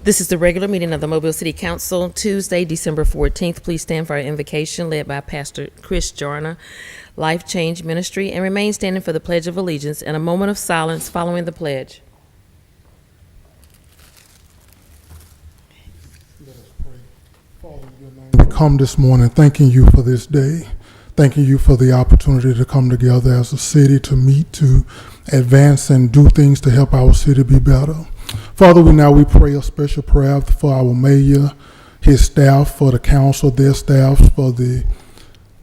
This is the regular meeting of the Mobile City Council, Tuesday, December 14th. Please stand for our invocation led by Pastor Chris Jarna, Life Change Ministry, and remain standing for the Pledge of Allegiance and a moment of silence following the pledge. Let us pray. Father, in your name, we come this morning thanking you for this day, thanking you for the opportunity to come together as a city to meet, to advance and do things to help our city be better. Father, we pray a special prayer for our mayor, his staff, for the council, their staff, for the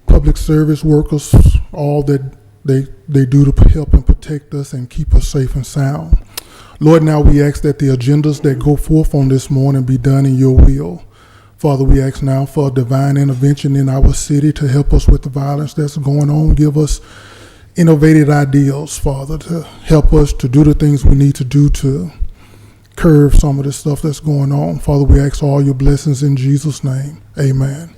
public service workers, all that they do to help and protect us and keep us safe and sound. Lord, now we ask that the agendas that go forth on this morning be done in your will. Father, we ask now for a divine intervention in our city to help us with the violence that's going on. Give us innovative ideas, Father, to help us to do the things we need to do to curb some of the stuff that's going on. Father, we ask all your blessings in Jesus' name. Amen.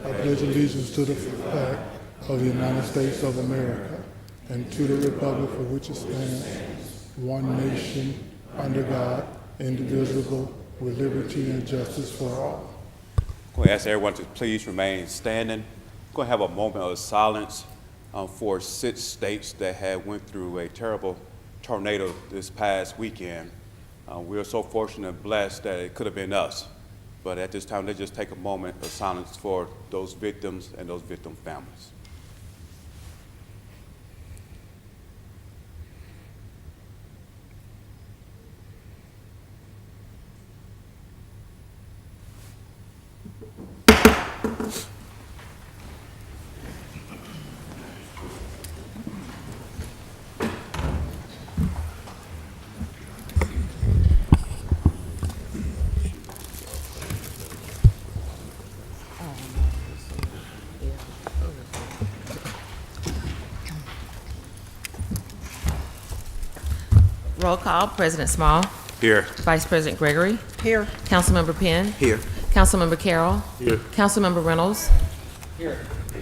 I pledge allegiance to the flag of the United States of America and to the republic for which it stands, one nation, under God, indivisible, with liberty and justice for all. I'm going to ask everyone to please remain standing. I'm going to have a moment of silence for 6 states that had went through a terrible tornado this past weekend. We are so fortunate and blessed that it could have been us. But at this time, let's just take a moment of silence for those victims and those victim families. Roll call. President Small. Here. Vice President Gregory. Here. Councilmember Penn. Here. Councilmember Carroll. Here. Councilmember Reynolds. Here.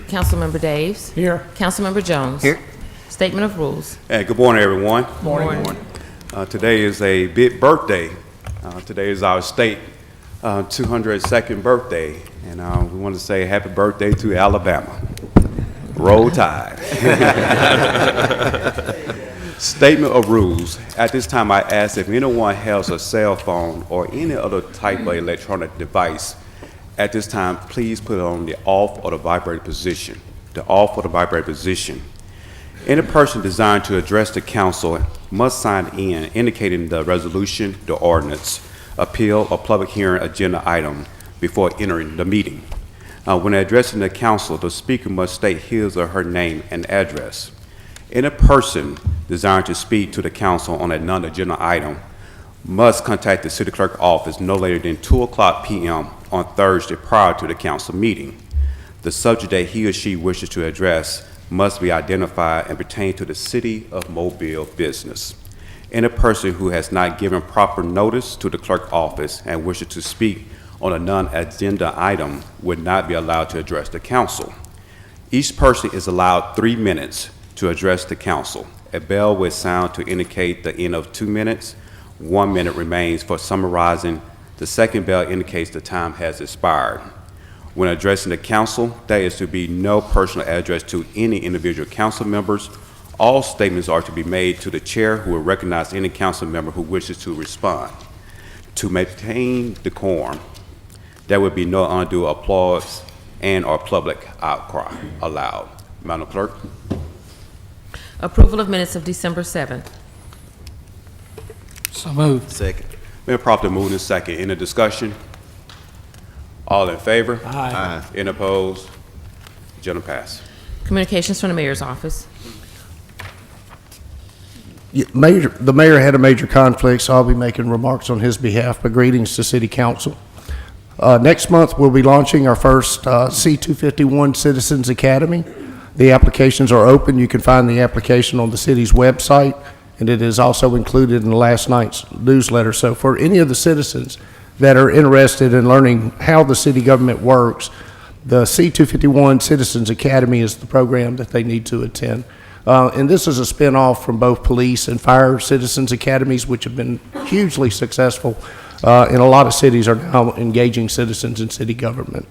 Councilmember Daves. Here. Councilmember Jones. Here. Statement of rules. Hey, good morning, everyone. Morning. Today is a big birthday. Today is our state 202nd birthday, and we want to say happy birthday to Alabama. Roll Tide. Statement of rules. At this time, I ask if anyone has a cell phone or any other type of electronic device. At this time, please put it on the off or the vibrate position. The off or the vibrate position. Any person desiring to address the council must sign in indicating the resolution, the ordinance, appeal, or public hearing agenda item before entering the meeting. When addressing the council, the speaker must state his or her name and address. Any person desiring to speak to the council on a non-agenda item must contact the city clerk office no later than 2:00 p.m. on Thursday prior to the council meeting. The subject that he or she wishes to address must be identified and pertain to the City of Mobile business. Any person who has not given proper notice to the clerk office and wishes to speak on a non-agenda item would not be allowed to address the council. Each person is allowed 3 minutes to address the council. A bell will sound to indicate the end of 2 minutes. 1 minute remains for summarizing. The second bell indicates the time has expired. When addressing the council, there is to be no personal address to any individual council members. All statements are to be made to the chair, who will recognize any council member who wishes to respond. To maintain decorum, there will be no undue applause and or public outcry allowed. Madam Clerk. Approval of minutes of December 7th. So moved. Second. Been properly moved in second. Any discussion? All in favor? Aye. Any opposed? Agenda pass. Communications from the mayor's office. The mayor had a major conflict, so I'll be making remarks on his behalf, but greetings to City Council. Next month, we'll be launching our first C-251 Citizens Academy. The applications are open. You can find the application on the city's website, and it is also included in last night's newsletter. So for any of the citizens that are interested in learning how the city government works, the C-251 Citizens Academy is the program that they need to attend. And this is a spinoff from both police and fire citizens academies, which have been hugely successful. And a lot of cities are now engaging citizens in city government.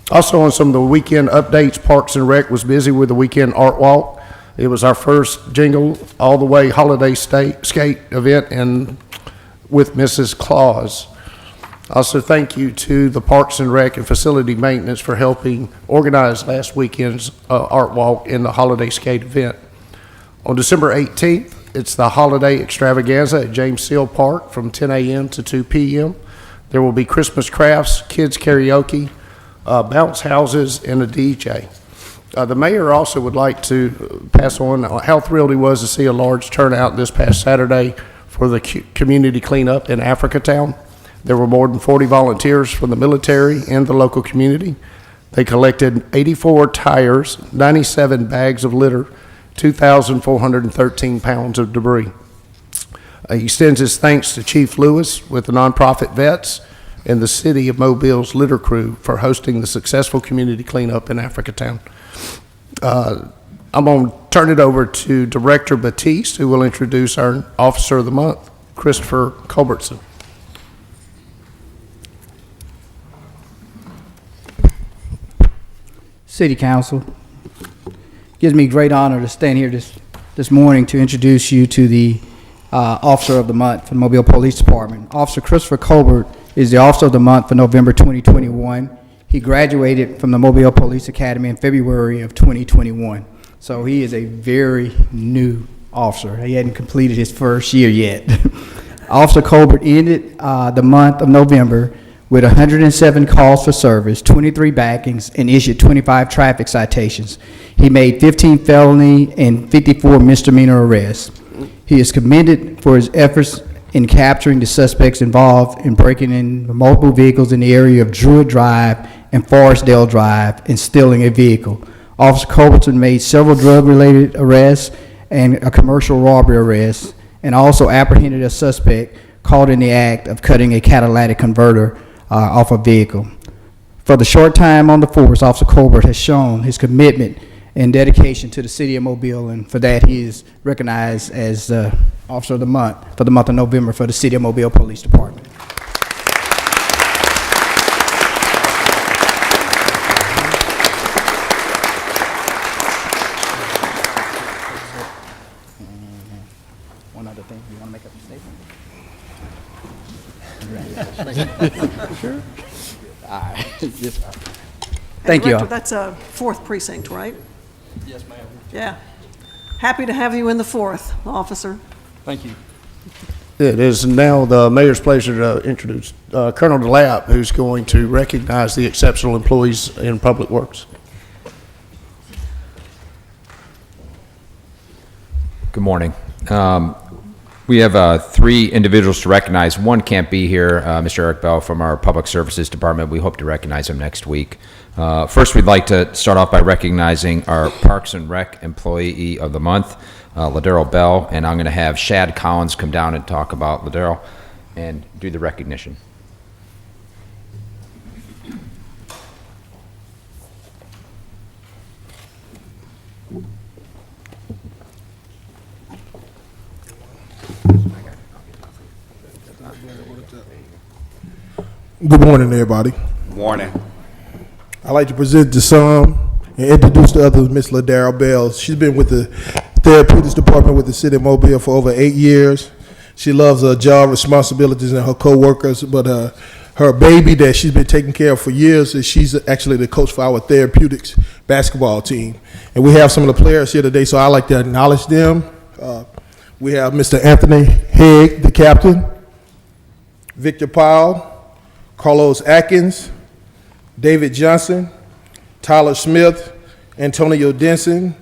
Also on some of the weekend updates, Parks and Rec was busy with the weekend art walk. It was our first Jingle All the Way holiday skate event and with Mrs. Claus. Also, thank you to the Parks and Rec and Facility Maintenance for helping organize last weekend's art walk and the holiday skate event. On December 18th, it's the holiday extravaganza at James Seal Park from 10 a.m. to 2 p.m. There will be Christmas crafts, kids karaoke, bounce houses, and a DJ. The mayor also would like to pass on how thrilled he was to see a large turnout this past Saturday for the community cleanup in Africatown. There were more than 40 volunteers from the military and the local community. They collected 84 tires, 97 bags of litter, 2,413 pounds of debris. He extends his thanks to Chief Lewis with the nonprofit Vets and the City of Mobile's litter crew for hosting the successful community cleanup in Africatown. I'm going to turn it over to Director Batiste, who will introduce our Officer of the Month, Christopher Culbertson. City Council, gives me great honor to stand here this morning to introduce you to the Officer of the Month for the Mobile Police Department. Officer Christopher Colbert is the Officer of the Month for November 2021. He graduated from the Mobile Police Academy in February of 2021. So he is a very new officer. He hadn't completed his first year yet. Officer Colbert ended the month of November with 107 calls for service, 23 backings, and issued 25 traffic citations. He made 15 felony and 54 misdemeanor arrests. He is commended for his efforts in capturing the suspects involved in breaking in multiple vehicles in the area of Druid Drive and Forestdale Drive and stealing a vehicle. Officer Culbertson made several drug-related arrests and a commercial robbery arrest, and also apprehended a suspect caught in the act of cutting a catalytic converter off a vehicle. For the short time on the force, Officer Colbert has shown his commitment and dedication to the City of Mobile, and for that he is recognized as Officer of the Month for the month of November for the City of Mobile Police Department. One other thing, you want to make up a statement? Sure. All right. Thank you. Director, that's a 4th precinct, right? Yes, ma'am. Yeah. Happy to have you in the 4th, officer. Thank you. It is now the mayor's pleasure to introduce Colonel DeLapp, who's going to recognize the exceptional employees in Public Works. Good morning. We have 3 individuals to recognize. One can't be here, Mr. Eric Bell from our Public Services Department. We hope to recognize him next week. First, we'd like to start off by recognizing our Parks and Rec Employee of the Month, Ladero Bell, and I'm going to have Shad Collins come down and talk about Ladero and do the recognition. Good morning, everybody. Morning. I'd like to present to some and introduce the others, Miss Ladero Bell. She's been with the Therapeutics Department with the City of Mobile for over 8 years. She loves her job responsibilities and her co-workers, but her baby that she's been taking care of for years is she's actually the coach for our Therapeutics basketball team. And we have some of the players here today, so I'd like to acknowledge them. We have Mr. Anthony Haig, the captain, Victor Powell, Carlos Atkins, David Johnson, Tyler Smith, Antonio Denson,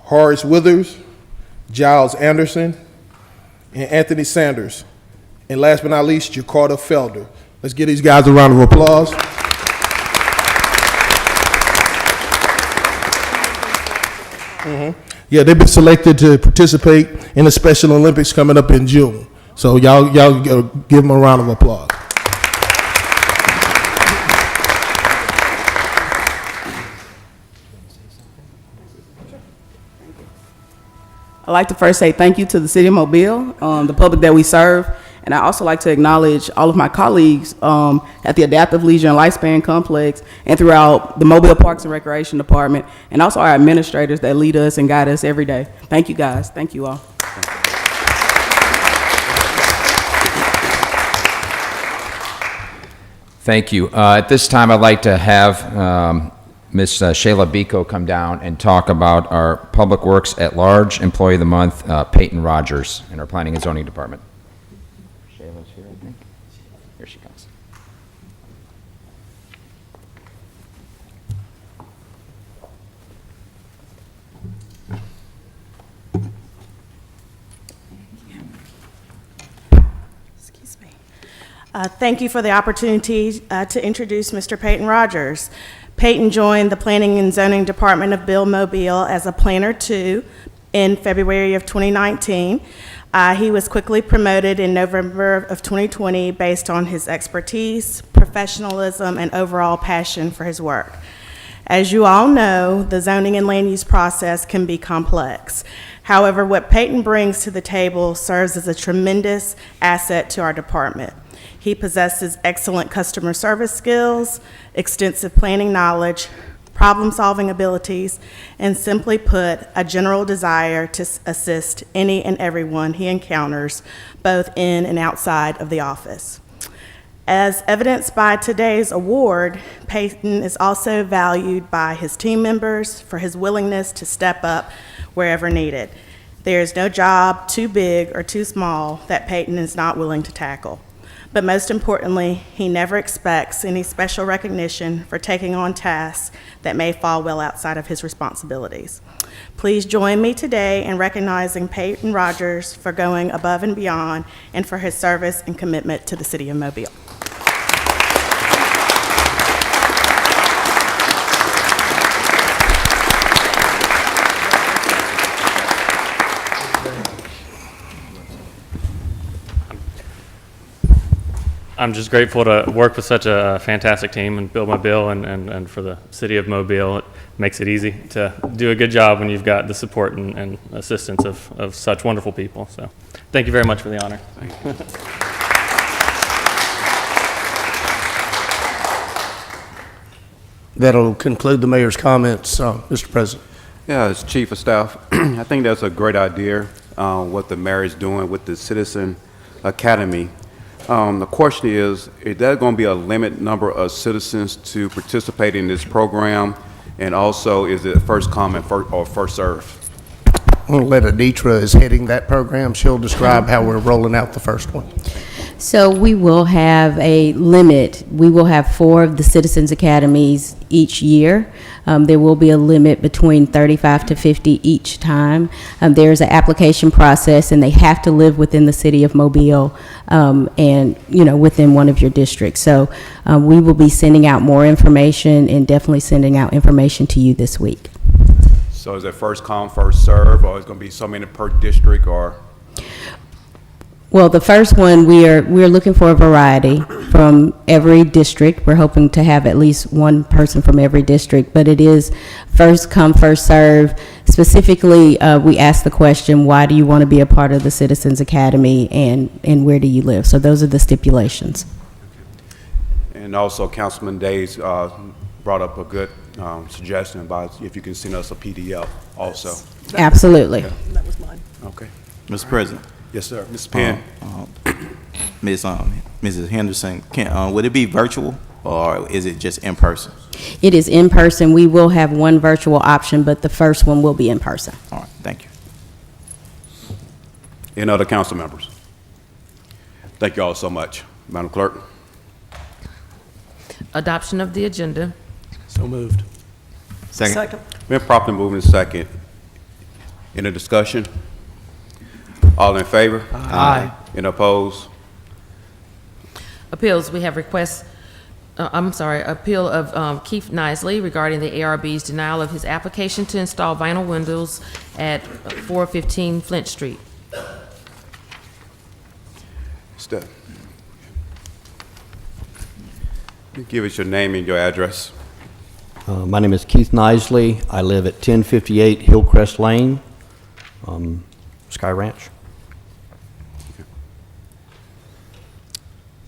Horace Withers, Giles Anderson, and Anthony Sanders. And last but not least, Jakarta Felder. Let's give these guys a round of applause. Yeah, they've been selected to participate in the Special Olympics coming up in June. So y'all give them a round of applause. I'd like to first say thank you to the City of Mobile, the public that we serve, and I also like to acknowledge all of my colleagues at the Adaptive Leisure and Lifespan Complex and throughout the Mobile Parks and Recreation Department, and also our administrators that lead us and guide us every day. Thank you, guys. Thank you all. Thank you. At this time, I'd like to have Ms. Shayla Biko come down and talk about our Public Works at Large Employee of the Month, Peyton Rogers, in our Planning and Zoning Department. Shayla's here, I think. Here she comes. Excuse me. Thank you for the opportunity to introduce Mr. Peyton Rogers. Peyton joined the Planning and Zoning Department of Bill Mobile as a Planner 2 in February of 2019. He was quickly promoted in November of 2020 based on his expertise, professionalism, and overall passion for his work. As you all know, the zoning and land use process can be complex. However, what Peyton brings to the table serves as a tremendous asset to our department. He possesses excellent customer service skills, extensive planning knowledge, problem-solving abilities, and simply put, a general desire to assist any and everyone he encounters, both in and outside of the office. As evidenced by today's award, Peyton is also valued by his team members for his willingness to step up wherever needed. There is no job too big or too small that Peyton is not willing to tackle. But most importantly, he never expects any special recognition for taking on tasks that may fall well outside of his responsibilities. Please join me today in recognizing Peyton Rogers for going above and beyond and for his service and commitment to the City of Mobile. I'm just grateful to work with such a fantastic team and build Mobile and for the City of Mobile. It makes it easy to do a good job when you've got the support and assistance of such wonderful people. So thank you very much for the honor. That'll conclude the mayor's comments, Mr. President. Yeah, as Chief of Staff, I think that's a great idea, what the mayor is doing with the Citizen Academy. The question is there going to be a limit number of citizens to participate in this program? And also, is it first come and first serve? I'm going to let Anitra is heading that program. She'll describe how we're rolling out the first one. So we will have a limit. We will have 4 of the Citizens Academies each year. There will be a limit between 35 to 50 each time. There's an application process, and they have to live within the City of Mobile and, within one of your districts. So we will be sending out more information and definitely sending out information to you this week. So is it first come, first serve, or is it going to be so many per district, or? Well, the first one, we're looking for a variety from every district. We're hoping to have at least one person from every district, but it is first come, first serve. Specifically, we ask the question, why do you want to be a part of the Citizens Academy, and where do you live? So those are the stipulations. And also, Councilman Days brought up a good suggestion about if you can send us a PDF also. Absolutely. Yeah. That was mine. Okay. Mr. President. Yes, sir. Ms. Penn. Mrs. Henderson, would it be virtual or is it just in person? It is in person. We will have one virtual option, but the first one will be in person. All right, thank you. Any other council members? Thank you all so much. Madam Clerk. Adoption of the agenda. So moved. Second. Been properly moved in second. Any discussion? All in favor? Aye. Any opposed? Appeals, we have requests, appeal of Keith Nisley regarding the ARB's denial of his application to install vinyl windows at 415 Flint Street. Step. Give us your name and your address. My name is Keith Nisley. I live at 1058 Hillcrest Lane. Sky Ranch.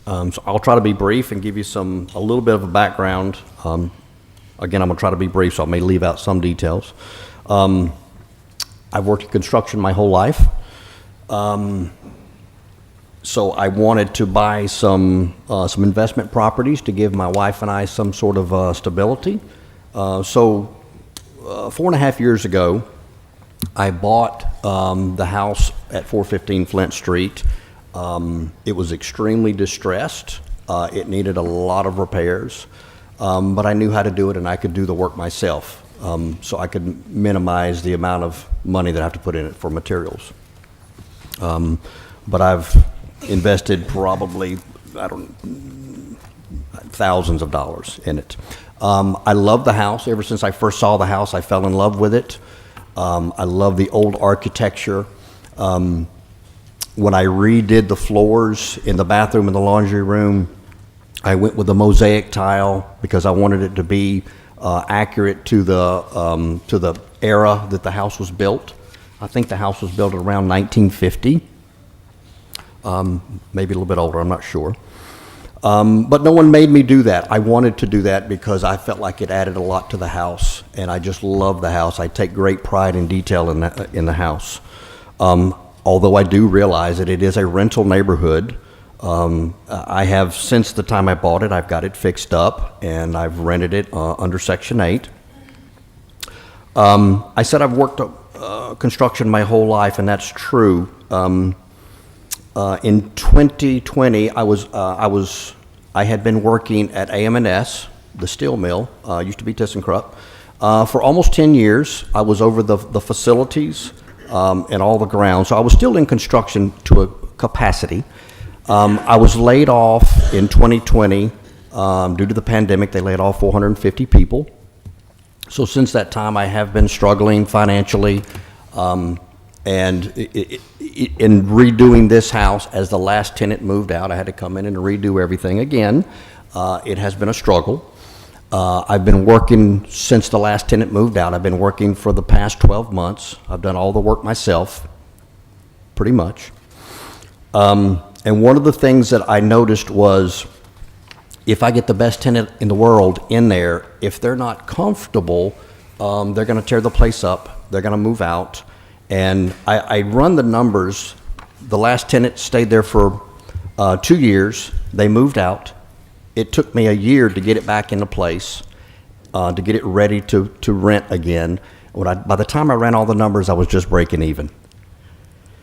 So I'll try to be brief and give you a little bit of a background. Again, I'm going to try to be brief, so I may leave out some details. I've worked in construction my whole life. So I wanted to buy some investment properties to give my wife and I some sort of stability. So 4.5 years ago, I bought the house at 415 Flint Street. It was extremely distressed. It needed a lot of repairs, but I knew how to do it, and I could do the work myself. So I could minimize the amount of money that I have to put in it for materials. But I've invested probably, thousands of dollars in it. I love the house. Ever since I first saw the house, I fell in love with it. I love the old architecture. When I redid the floors in the bathroom and the laundry room, I went with a mosaic tile because I wanted it to be accurate to the era that the house was built. I think the house was built around 1950, maybe a little bit older, I'm not sure. But no one made me do that. I wanted to do that because I felt like it added a lot to the house, and I just love the house. I take great pride in detail in the house. Although I do realize that it is a rental neighborhood. I have, since the time I bought it, I've got it fixed up, and I've rented it under Section 8. I said I've worked construction my whole life, and that's true. In 2020, I had been working at AM&S, the steel mill, used to be ThyssenKrupp, for almost 10 years. I was over the facilities and all the grounds, so I was still in construction to a capacity. I was laid off in 2020 due to the pandemic. They laid off 450 people. So since that time, I have been struggling financially, and in redoing this house, as the last tenant moved out, I had to come in and redo everything again. It has been a struggle. I've been working since the last tenant moved out. I've been working for the past 12 months. I've done all the work myself, pretty much. And one of the things that I noticed was, if I get the best tenant in the world in there, if they're not comfortable, they're going to tear the place up. They're going to move out. And I run the numbers. The last tenant stayed there for 2 years. They moved out. It took me a year to get it back into place, to get it ready to rent again. By the time I ran all the numbers, I was just breaking even.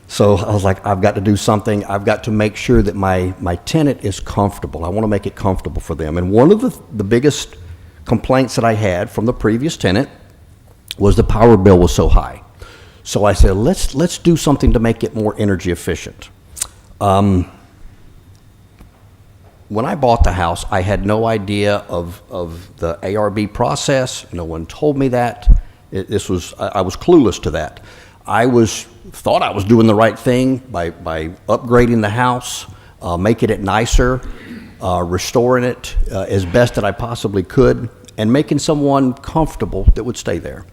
So I was like, I've got to do something. I've got to make sure that my tenant is comfortable. I want to make it comfortable for them. And one of the biggest complaints that I had from the previous tenant was the power bill was so high. So I said, let's do something to make it more energy efficient. When I bought the house, I had no idea of the ARB process. No one told me that. I was clueless to that. I thought I was doing the right thing by upgrading the house, making it nicer, restoring it as best that I possibly could, and making someone comfortable that would stay there.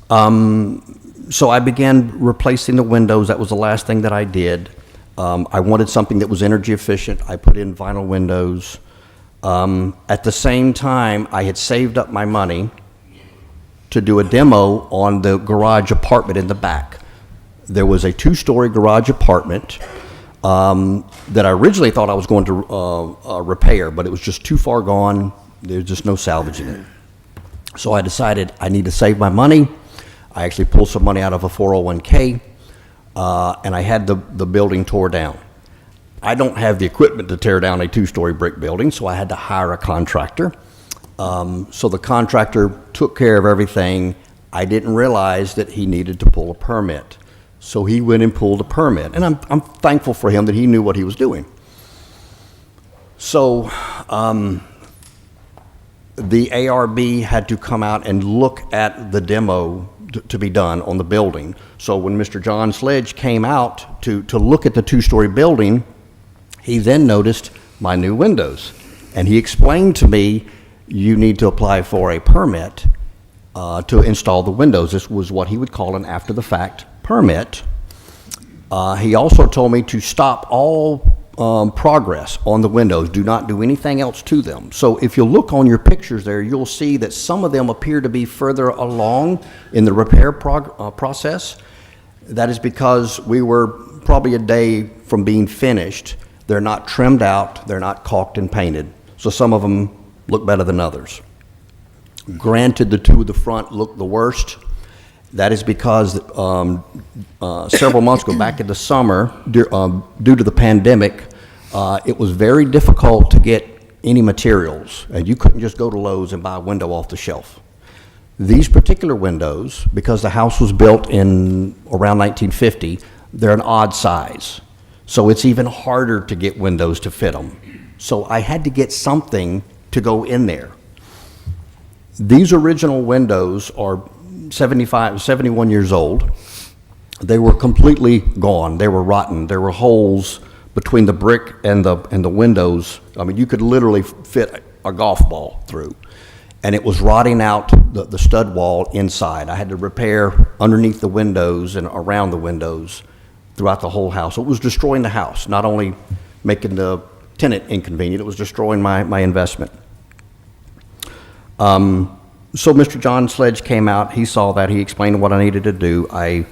So I began replacing the windows. That was the last thing that I did. I wanted something that was energy efficient. I put in vinyl windows. At the same time, I had saved up my money to do a demo on the garage apartment in the back. There was a 2-story garage apartment that I originally thought I was going to repair, but it was just too far gone. There's just no salvaging it. So I decided I need to save my money. I actually pulled some money out of a 401k, and I had the building tore down. I don't have the equipment to tear down a 2-story brick building, so I had to hire a contractor. So the contractor took care of everything. I didn't realize that he needed to pull a permit. So he went and pulled a permit. And I'm thankful for him that he knew what he was doing. So the ARB had to come out and look at the demo to be done on the building. So when Mr. John Sledge came out to look at the 2-story building, he then noticed my new windows. And he explained to me, you need to apply for a permit to install the windows. This was what he would call an after-the-fact permit, he also told me to stop all progress on the windows. Do not do anything else to them. So if you look on your pictures there, you'll see that some of them appear to be further along in the repair process. That is because we were probably a day from being finished. They're not trimmed out, they're not caulked and painted. So some of them look better than others. Granted, the two at the front look the worst. That is because several months ago, back in the summer, due to the pandemic, it was very difficult to get any materials, and you couldn't just go to Lowe's and buy a window off the shelf. These particular windows, because the house was built in around 1950, they're an odd size. So it's even harder to get windows to fit them. So I had to get something to go in there. These original windows are 71 years old. They were completely gone. They were rotten. There were holes between the brick and the windows. I mean, you could literally fit a golf ball through. And it was rotting out the stud wall inside. I had to repair underneath the windows and around the windows throughout the whole house. So it was destroying the house, not only making the tenant inconvenient, it was destroying my investment. So Mr. John Sledge came out, he saw that, he explained what I needed to do. I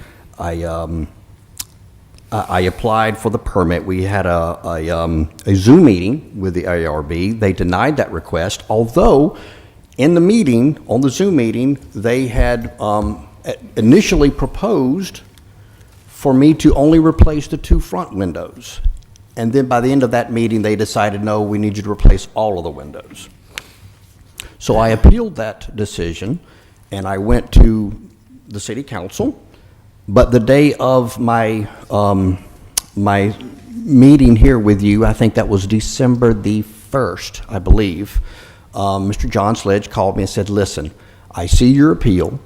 applied for the permit. We had a Zoom meeting with the ARB. They denied that request, although in the meeting, on the Zoom meeting, they had initially proposed for me to only replace the two front windows. And then by the end of that meeting, they decided, no, we need you to replace all of the windows. So I appealed that decision, and I went to the city council. But the day of my my meeting here with you, I think that was December the 1st, I believe, Mr. John Sledge called me and said, listen, I see your appeal.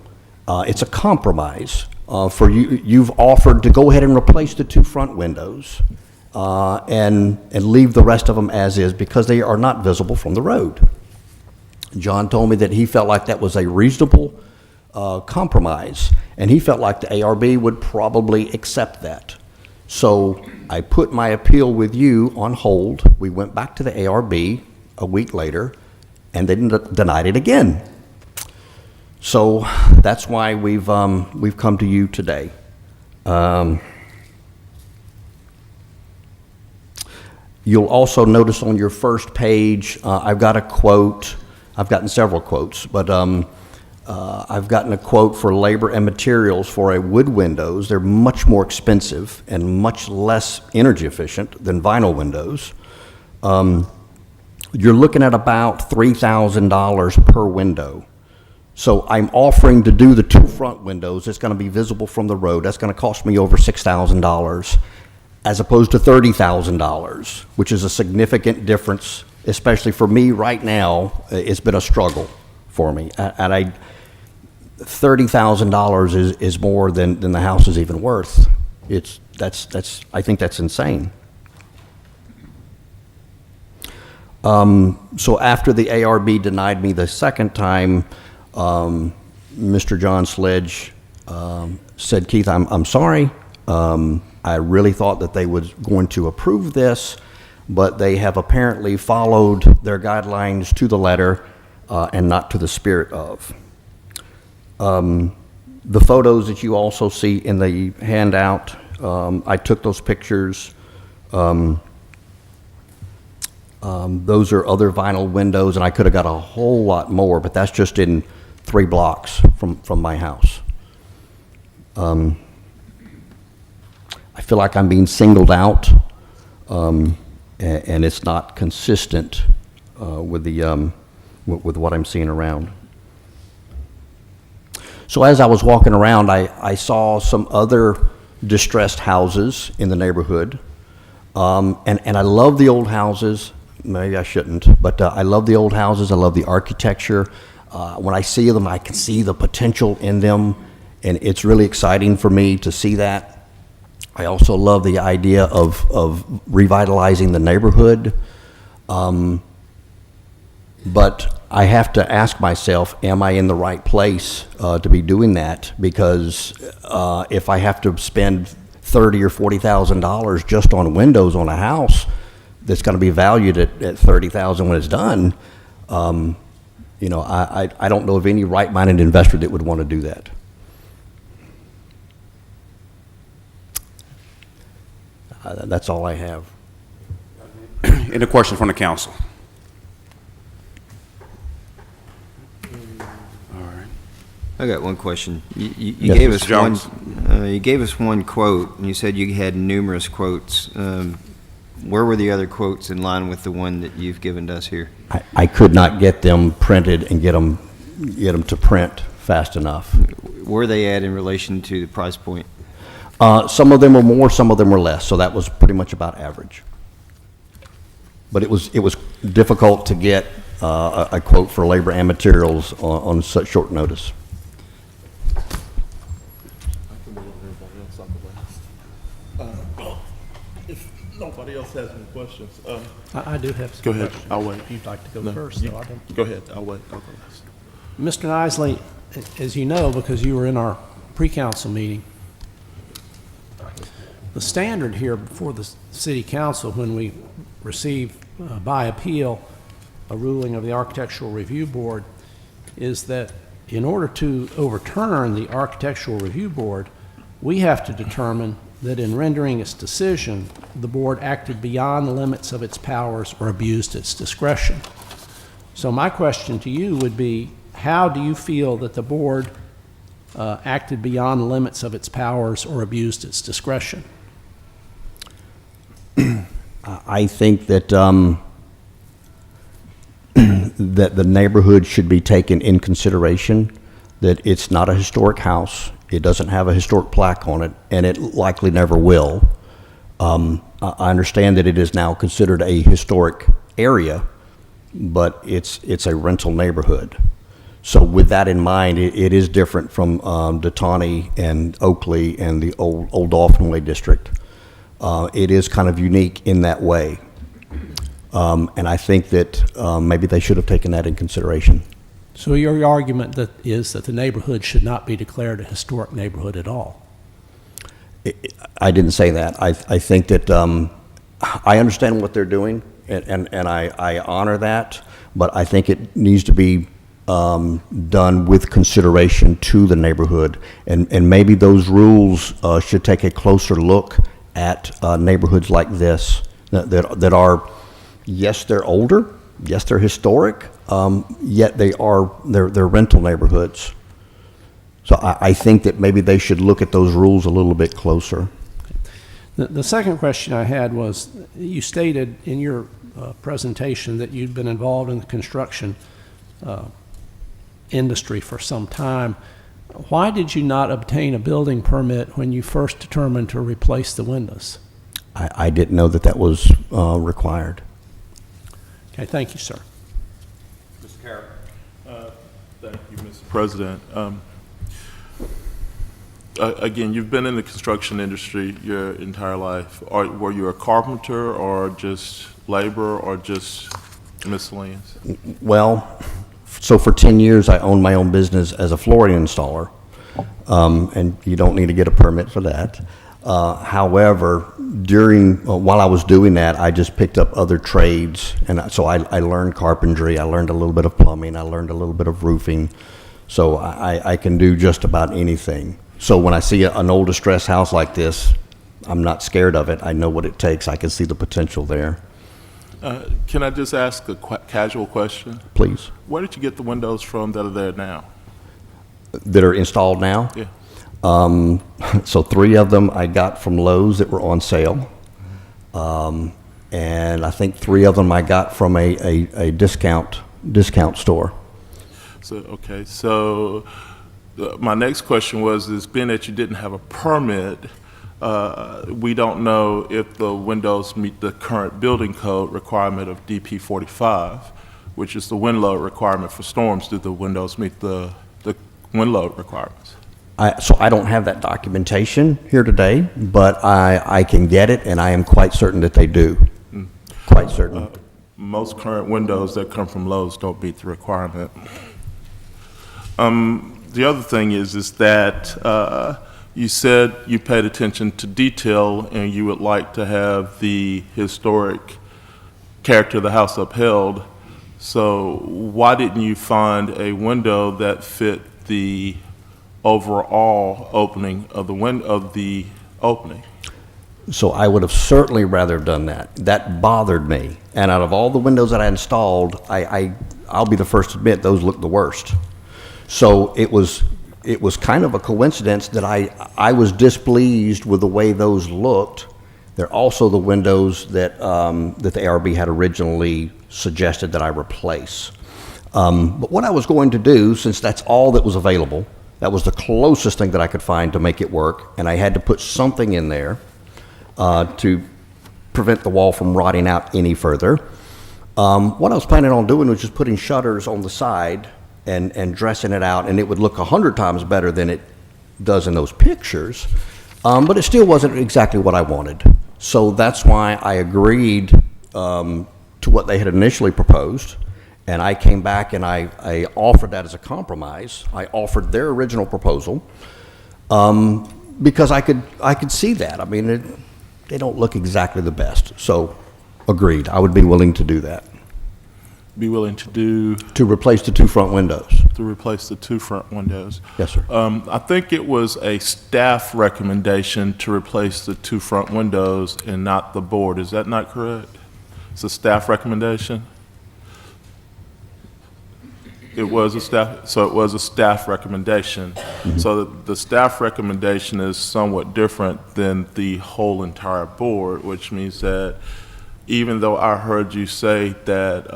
It's a compromise for you. You've offered to go ahead and replace the two front windows and leave the rest of them as is because they are not visible from the road. John told me that he felt like that was a reasonable compromise, and he felt like the ARB would probably accept that. So I put my appeal with you on hold. We went back to the ARB a week later, and they denied it again. So that's why we've come to you today. You'll also notice on your first page, I've got a quote. I've gotten several quotes, but I've gotten a quote for labor and materials for a wood windows. They're much more expensive and much less energy efficient than vinyl windows. You're looking at about $3,000 per window. So I'm offering to do the two front windows. It's going to be visible from the road. That's going to cost me over $6,000 as opposed to $30,000, which is a significant difference, especially for me right now. It's been a struggle for me. And $30,000 is more than the house is even worth. I think that's insane. So after the ARB denied me the second time, Mr. John Sledge said, Keith, I'm sorry. I really thought that they were going to approve this, but they have apparently followed their guidelines to the letter and not to the spirit of. The photos that you also see in the handout, I took those pictures. Those are other vinyl windows, and I could have got a whole lot more, but that's just in 3 blocks from my house. I feel like I'm being singled out, and it's not consistent with what I'm seeing around. So as I was walking around, I saw some other distressed houses in the neighborhood, and I love the old houses. Maybe I shouldn't, but I love the old houses. I love the architecture. When I see them, I can see the potential in them, and it's really exciting for me to see that. I also love the idea of revitalizing the neighborhood, but I have to ask myself, am I in the right place to be doing that? Because if I have to spend $30,000 or $40,000 just on windows on a house that's going to be valued at $30,000 when it's done, you know, I don't know of any right-minded investor that would want to do that. That's all I have. Any questions from the council? I got one question. You Yes, gave Mr. us Jones. you gave us one quote, and you said you had numerous quotes. Where were the other quotes in line with the one that you've given to us here? I could not get them printed and get them to print fast enough. Where are they at in relation to the price point? Some of them were more, some of them were less, so that was pretty much about average. But it was difficult to get a quote for labor and materials on such short notice. If nobody else has any questions, I do have some go ahead. questions. I'll wait. If you'd like to go No, first, though, I don't. Go ahead. I'll wait. I'll go last. Mr. Isley, as you know, because you were in our pre-council meeting, the standard here before the city council, when we receive by appeal a ruling of the Architectural Review Board, is that in order to overturn the Architectural Review Board, we have to determine that in rendering its decision, the board acted beyond the limits of its powers or abused its discretion. So my question to you would be, how do you feel that the board acted beyond the limits of its powers or abused its discretion? I think that that the neighborhood should be taken in consideration, that it's not a historic house, it doesn't have a historic plaque on it, and it likely never will. I understand that it is now considered a historic area, but it's a rental neighborhood. So with that in mind, it is different from Detani and Oakley and the old Dolphin Way district. It is kind of unique in that way. And I think that maybe they should have taken that in consideration. So your argument is that the neighborhood should not be declared a historic neighborhood at all? I didn't say that. I think that I understand what they're doing, and I honor that, but I think it needs to be done with consideration to the neighborhood, and maybe those rules should take a closer look at neighborhoods like this that are, yes, they're older, yes, they're historic, yet they're rental neighborhoods. So I think that maybe they should look at those rules a little bit closer. The second question I had was, you stated in your presentation that you'd been involved in the construction industry for some time. Why did you not obtain a building permit when you first determined to replace the windows? I didn't know that that was required. Okay, thank you, sir. Mr. Carroll. Thank you, Mr. President. Again, you've been in the construction industry your entire life. Were you a carpenter or just labor or just miscellaneous? Well, so for 10 years, I owned my own business as a flooring installer, and you don't need to get a permit for that. However, while I was doing that, I just picked up other trades, and so I learned carpentry, I learned a little bit of plumbing, I learned a little bit of roofing, so I can do just about anything. So when I see an old distressed house like this, I'm not scared of it. I know what it takes. I can see the potential there. Can I just ask a casual question? Please. Where did you get the windows from that are there now? That are installed now? Yeah. So 3 of them I got from Lowe's that were on sale. And I think 3 of them I got from a discount store. Okay, so my next question was, being that you didn't have a permit, we don't know if the windows meet the current building code requirement of DP 45, which is the wind load requirement for storms. Do the windows meet the wind load requirements? So I don't have that documentation here today, but I can get it, and I am quite certain that they do. Quite certain. most current windows that come from Lowe's don't meet the requirement. The other thing is that you said you paid attention to detail and you would like to have the historic character of the house upheld. So why didn't you find a window that fit the overall opening of the opening? So I would have certainly rather done that. That bothered me. And out of all the windows that I installed, I'll be the first to admit those looked the worst. So it was kind of a coincidence that I was displeased with the way those looked. They're also the windows that that the ARB had originally suggested that I replace. But what I was going to do, since that's all that was available, that was the closest thing that I could find to make it work, and I had to put something in there to prevent the wall from rotting out any further. What I was planning on doing was just putting shutters on the side and dressing it out, and it would look 100 times better than it does in those pictures. But it still wasn't exactly what I wanted. So that's why I agreed to what they had initially proposed. And I came back and I offered that as a compromise. I offered their original proposal because I could see that. I mean, they don't look exactly the best. So agreed. I would be willing to do that. Be willing to do? To replace the two front windows. To replace the two front windows. Yes, sir. I think it was a staff recommendation to replace the two front windows and not the board. Is that not correct? It's a staff recommendation? It was a staff recommendation. Mm-hmm. So the staff recommendation is somewhat different than the whole entire board, which means that even though I heard you say that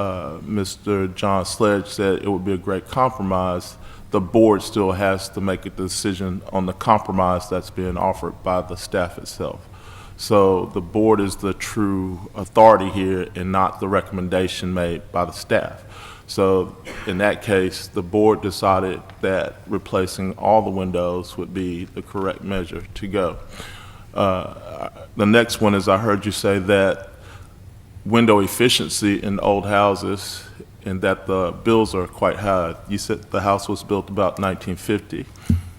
Mr. John Sledge said it would be a great compromise, the board still has to make a decision on the compromise that's being offered by the staff itself. So the board is the true authority here and not the recommendation made by the staff. So in that case, the board decided that replacing all the windows would be the correct measure to go. The next one is I heard you say that window efficiency in old houses and that the bills are quite high. You said the house was built about 1950.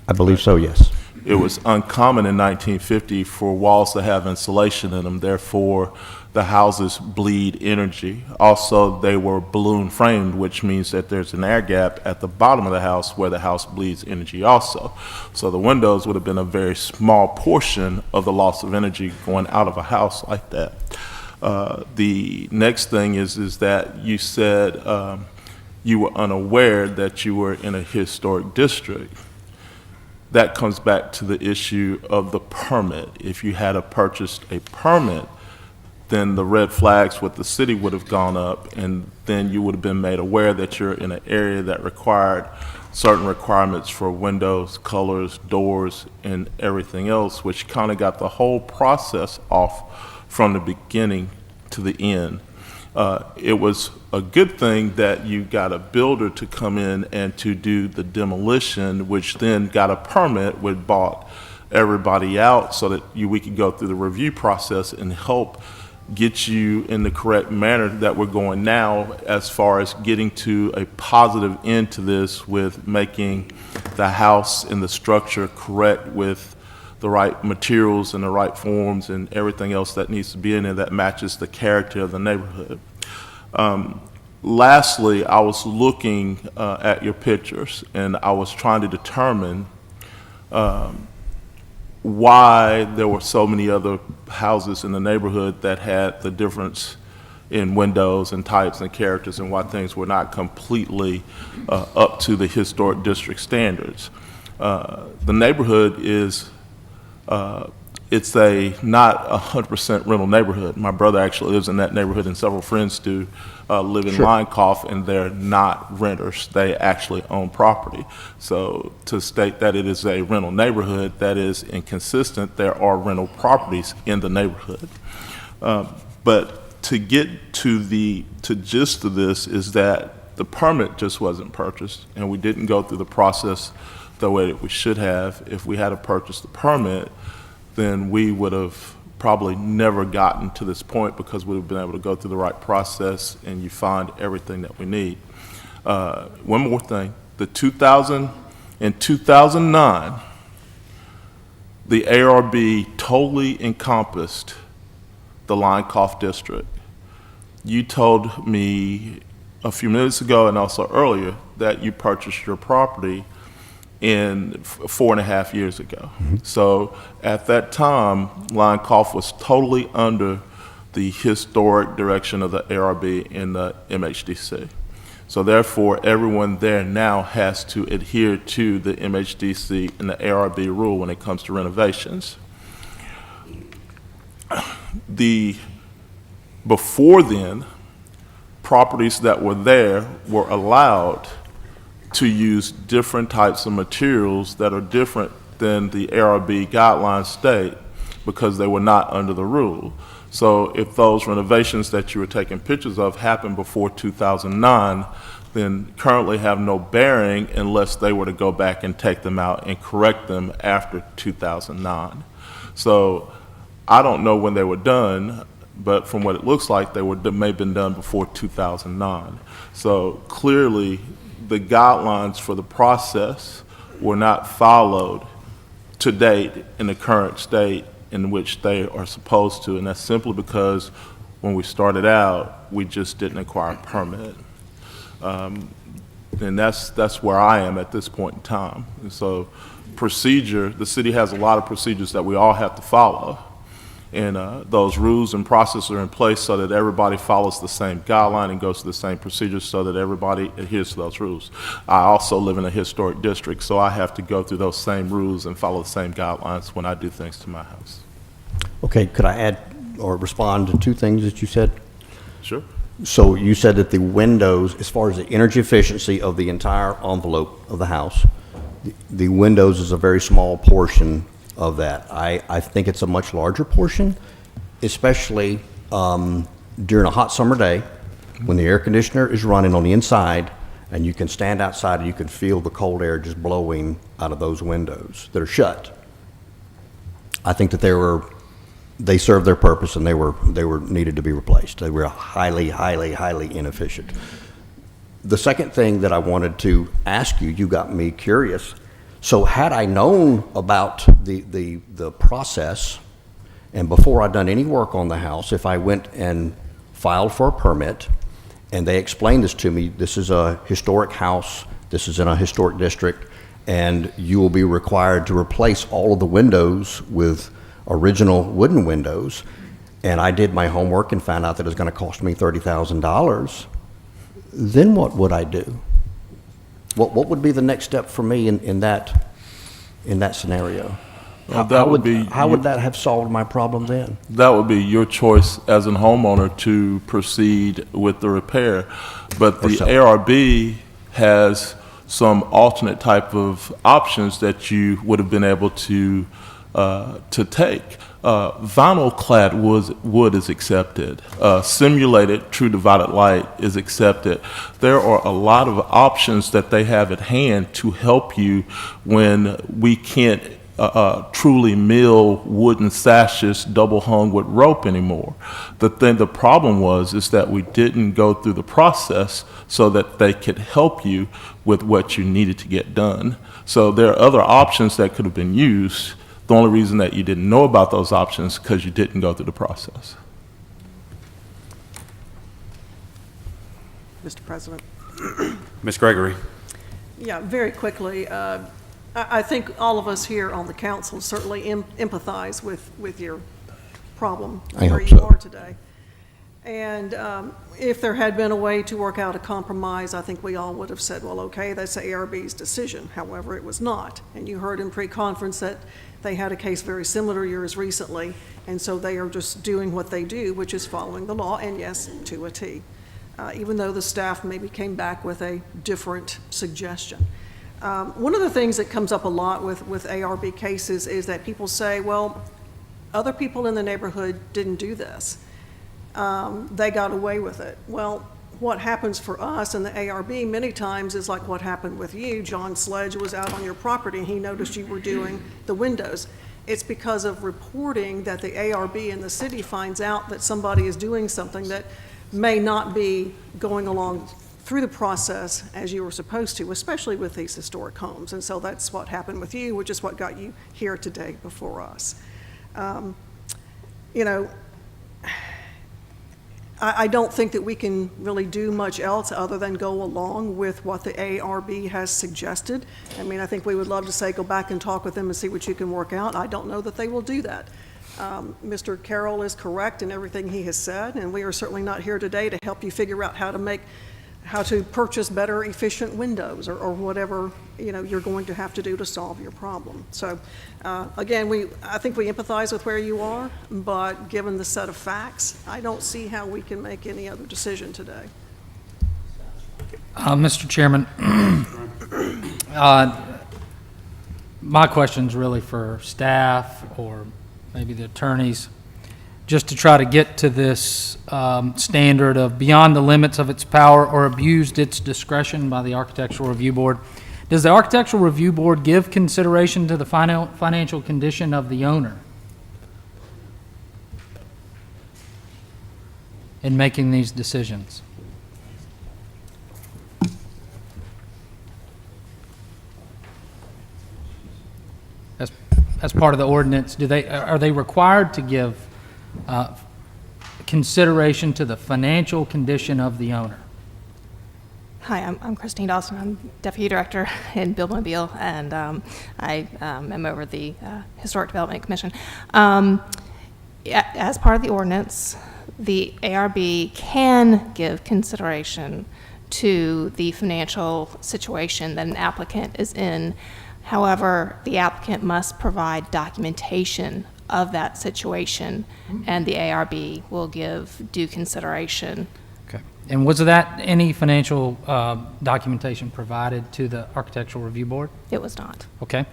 I believe so, yes. It was uncommon in 1950 for walls to have insulation in them. Therefore, the houses bleed energy. Also, they were balloon framed, which means that there's an air gap at the bottom of the house where the house bleeds energy also. So the windows would have been a very small portion of the loss of energy going out of a house like that. The next thing is that you said you were unaware that you were in a historic district. That comes back to the issue of the permit. If you had purchased a permit, then the red flags with the city would have gone up, and then you would have been made aware that you're in an area that required certain requirements for windows, colors, doors, and everything else, which kind of got the whole process off from the beginning to the end. It was a good thing that you got a builder to come in and to do the demolition, which then got a permit, which bought everybody out so that we could go through the review process and help get you in the correct manner that we're going now as far as getting to a positive end to this with making the house and the structure correct with the right materials and the right forms and everything else that needs to be in there that matches the character of the neighborhood. Lastly, I was looking at your pictures and I was trying to determine why there were so many other houses in the neighborhood that had the difference in windows and types and characters and why things were not completely up to the historic district standards. The neighborhood is it's not 100% rental neighborhood. My brother actually lives in that neighborhood and several friends do live in Linecoff, and they're not renters. They actually own property. So to state that it is a rental neighborhood, that is inconsistent. There are rental properties in the neighborhood. But to get to the gist of this is that the permit just wasn't purchased, and we didn't go through the process the way that we should have. If we had to purchase the permit, then we would have probably never gotten to this point because we've been able to go through the right process and you find everything that we need. One more thing, in 2009, the ARB totally encompassed the Line-Cough District. You told me a few minutes ago and also earlier that you purchased your property in 4.5 years ago. So at that time, Line-Cough was totally under the historic direction of the ARB and the MHDC. So therefore, everyone there now has to adhere to the MHDC and the ARB rule when it comes to renovations. Before then, properties that were there were allowed to use different types of materials that are different than the ARB guidelines state because they were not under the rule. So if those renovations that you were taking pictures of happened before 2009, then currently have no bearing unless they were to go back and take them out and correct them after 2009. So I don't know when they were done, but from what it looks like, they may have been done before 2009. So clearly, the guidelines for the process were not followed to date in the current state in which they are supposed to, and that's simply because when we started out, we just didn't acquire a permit. And that's where I am at this point in time. And so procedure, the city has a lot of procedures that we all have to follow. And those rules and processes are in place so that everybody follows the same guideline and goes to the same procedures so that everybody adheres to those rules. I also live in a historic district, so I have to go through those same rules and follow the same guidelines when I do things to my house. Okay, could I add or respond to two things that you said? Sure. So you said that the windows, as far as the energy efficiency of the entire envelope of the house, the windows is a very small portion of that. I think it's a much larger portion, especially during a hot summer day when the air conditioner is running on the inside and you can stand outside and you can feel the cold air just blowing out of those windows that are shut. I think that they served their purpose and they were needed to be replaced. They were highly, highly, highly inefficient. The second thing that I wanted to ask you, you got me curious. So had I known about the process, and before I'd done any work on the house, if I went and filed for a permit, and they explained this to me, this is a historic house, this is in a historic district, and you will be required to replace all of the windows with original wooden windows, and I did my homework and found out that it was going to cost me $30,000, then what would I do? What would be the next step for me in that scenario? Well, how would that have solved my problem then? That would be your choice as a homeowner to proceed with the repair. But the ARB has some alternate type of options that you would have been able to take. Vinyl clad wood is accepted. Simulated true divided light is accepted. There are a lot of options that they have at hand to help you when we can't truly mill wooden sashes double hung with rope anymore. The problem is that we didn't go through the process so that they could help you with what you needed to get done. So there are other options that could have been used. The only reason that you didn't know about those options is because you didn't go through the process. Mr. President. Ms. Gregory. Yeah, very quickly. I think all of us here on the council certainly empathize with your problem where you are today. And if there had been a way to work out a compromise, I think we all would have said, well, okay, that's the ARB's decision. However, it was not. And you heard in pre-conference that they had a case very similar to yours recently, and so they are just doing what they do, which is following the law, and yes, to a T, even though the staff maybe came back with a different suggestion. One of the things that comes up a lot with ARB cases is that people say, well, other people in the neighborhood didn't do this. They got away with it. Well, what happens for us in the ARB many times is like what happened with you. John Sledge was out on your property and he noticed you were doing the windows. It's because of reporting that the ARB and the city finds out that somebody is doing something that may not be going along through the process as you were supposed to, especially with these historic homes. And so that's what happened with you, which is what got you here today before us. You know, I don't think that we can really do much else other than go along with what the ARB has suggested. I mean, I think we would love to say, go back and talk with them and see what you can work out. I don't know that they will do that. Mr. Carroll is correct in everything he has said, and we are certainly not here today to help you figure out how to purchase better efficient windows or whatever, you know, you're going to have to do to solve your problem. So again, I think we empathize with where you are, but given the set of facts, I don't see how we can make any other decision today. Mr. Chairman, my question's really for staff or maybe the attorneys, just to try to get to this standard of beyond the limits of its power or abused its discretion by the Architectural Review Board. Does the Architectural Review Board give consideration to the financial condition of the owner in making these decisions? As part of the ordinance, are they required to give consideration to the financial condition of the owner? Hi, I'm Christine Dawson. I'm Deputy Director in Build Mobile, and I am over the Historic Development Commission. As part of the ordinance, the ARB can give consideration to the financial situation that an applicant is in. However, the applicant must provide documentation of that situation, and the ARB will give due consideration. Okay. And was that any financial documentation provided to the Architectural Review Board? It was not. Okay.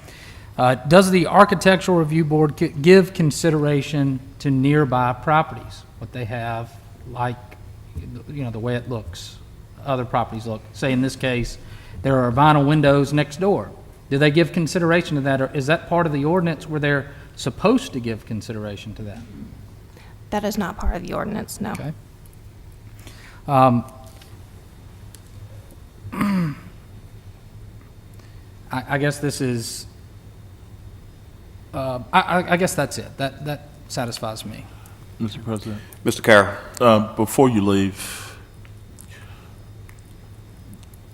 Does the Architectural Review Board give consideration to nearby properties, what they have, like, you know, the way it looks, other properties look? Say in this case, there are vinyl windows next door. Do they give consideration to that, or is that part of the ordinance where they're supposed to give consideration to that? That is not part of the ordinance, no. Okay. I guess this is, I guess that's it. That satisfies me. Mr. President. Mr. Carroll. Before you leave,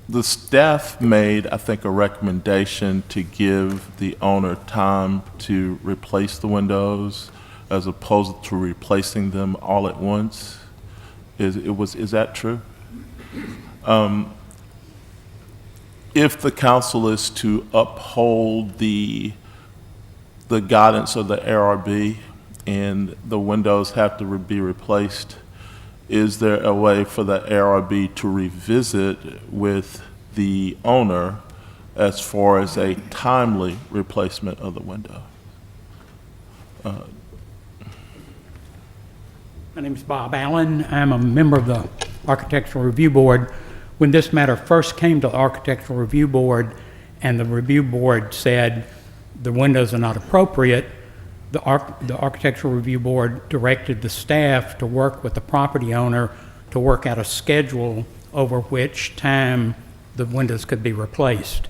the staff made, I think, a recommendation to give the owner time to replace the windows as opposed to replacing them all at once. Is that true? If the council is to uphold the guidance of the ARB and the windows have to be replaced, is there a way for the ARB to revisit with the owner as far as a timely replacement of the window? My name is Bob Allen. I'm a member of the Architectural Review Board. When this matter first came to the Architectural Review Board and the Review Board said the windows are not appropriate, the Architectural Review Board directed the staff to work with the property owner to work out a schedule over which time the windows could be replaced.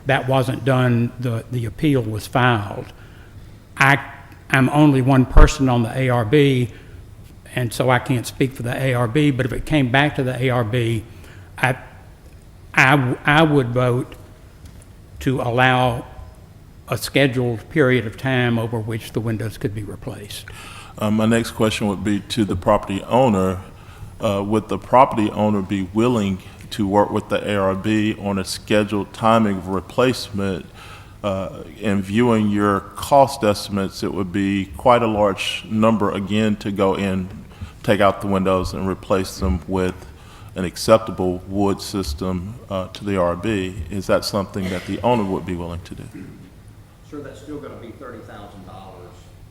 That wasn't done. The appeal was filed. I'm only one person on the ARB, and so I can't speak for the ARB, but if it came back to the ARB, I would vote to allow a scheduled period of time over which the windows could be replaced. My next question would be to the property owner. Would the property owner be willing to work with the ARB on a scheduled timing of replacement? In viewing your cost estimates, it would be quite a large number again to go in, take out the windows and replace them with an acceptable wood system to the ARB. Is that something that the owner would be willing to do? Sir, that's still going to be $30,000 out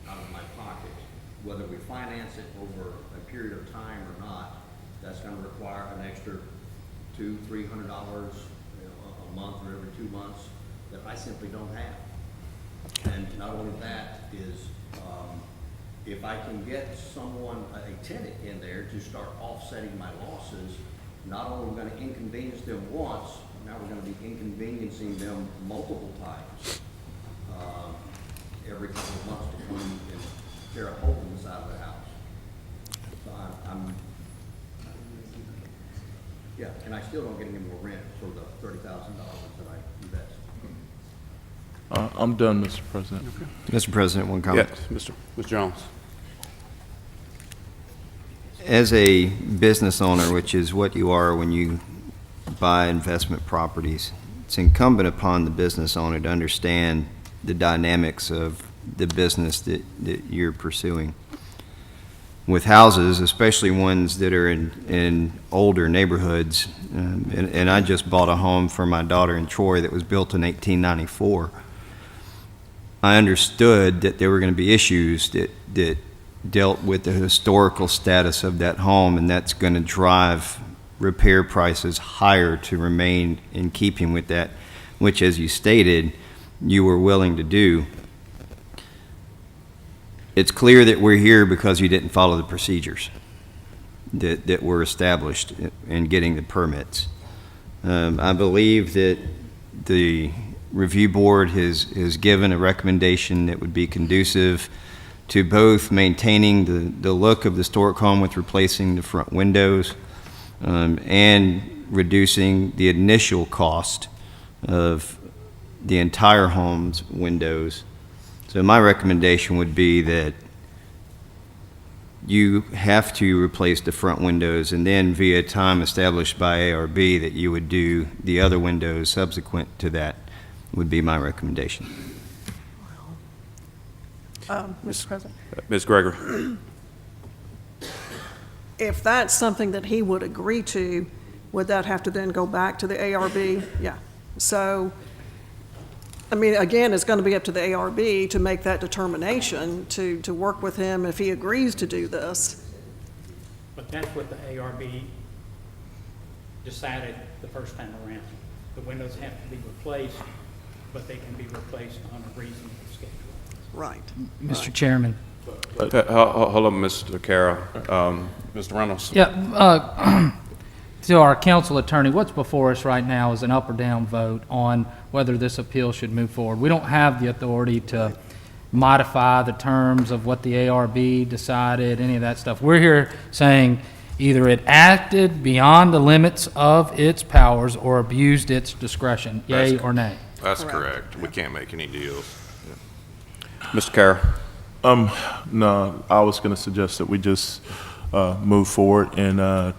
of my pocket. Whether we finance it over a period of time or not, that's going to require an extra $200-300 a month or every 2 months that I simply don't have. And not only that is, if I can get someone, a tenant in there to start offsetting my losses, not only are we going to inconvenience them once, now we're going to be inconveniencing them multiple times every couple of months to come and tear a hole in the side of the house. So yeah, and I still don't get any more rent for the $30,000 that I invest. I'm done, Mr. President. Mr. President, one comment. Yes, Mr. Jones. As a business owner, which is what you are when you buy investment properties, it's incumbent upon the business owner to understand the dynamics of the business that you're pursuing. With houses, especially ones that are in older neighborhoods, and I just bought a home for my daughter in Troy that was built in 1894. I understood that there were going to be issues that dealt with the historical status of that home, and that's going to drive repair prices higher to remain in keeping with that, which, as you stated, you were willing to do. It's clear that we're here because you didn't follow the procedures that were established in getting the permits. I believe that the review board has given a recommendation that would be conducive to both maintaining the look of the historic home with replacing the front windows and reducing the initial cost of the entire home's windows. So my recommendation would be that you have to replace the front windows, and then via time established by ARB that you would do the other windows subsequent to that would be my recommendation. Mr. President? Ms. Gregory. If that's something that he would agree to, would that have to then go back to the ARB? Yeah. So, I mean, again, it's going to be up to the ARB to make that determination, to work with him if he agrees to do this. But that's what the ARB decided the first time around. The windows have to be replaced, but they can be replaced on a reasonable schedule. Right. Mr. Chairman. Hold on, Mr. Carroll. Mr. Reynolds. Yeah, to our council attorney, what's before us right now is an up or down vote on whether this appeal should move forward. We don't have the authority to modify the terms of what the ARB decided, any of that stuff. We're here saying either it acted beyond the limits of its powers or abused its discretion, yay or nay. That's correct. We can't make any deals. Mr. Carroll. No, I was going to suggest that we just move forward and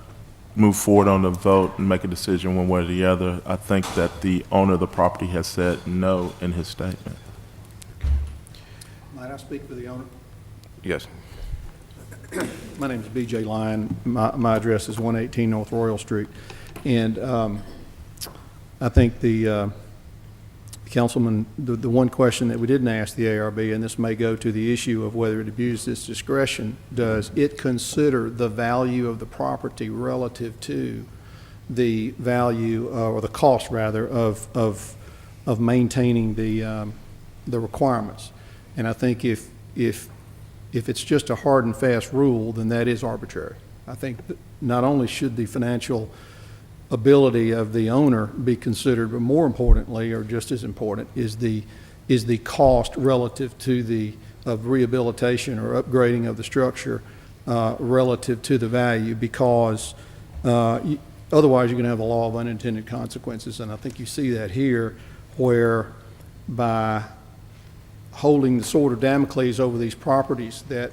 move forward on the vote and make a decision one way or the other. I think that the owner of the property has said no in his statement. Might I speak for the owner? Yes. My name is B.J. Lyon. My address is 118 North Royal Street. And I think the Councilman, the one question that we didn't ask the ARB, and this may go to the issue of whether it abused its discretion, does it consider the value of the property relative to the value, or the cost rather, of maintaining the requirements? And I think if it's just a hard and fast rule, then that is arbitrary. I think that not only should the financial ability of the owner be considered, but more importantly, or just as important, is the cost relative to the rehabilitation or upgrading of the structure relative to the value, because otherwise you're going to have a law of unintended consequences. And I think you see that here, where by holding the sword of Damocles over these properties that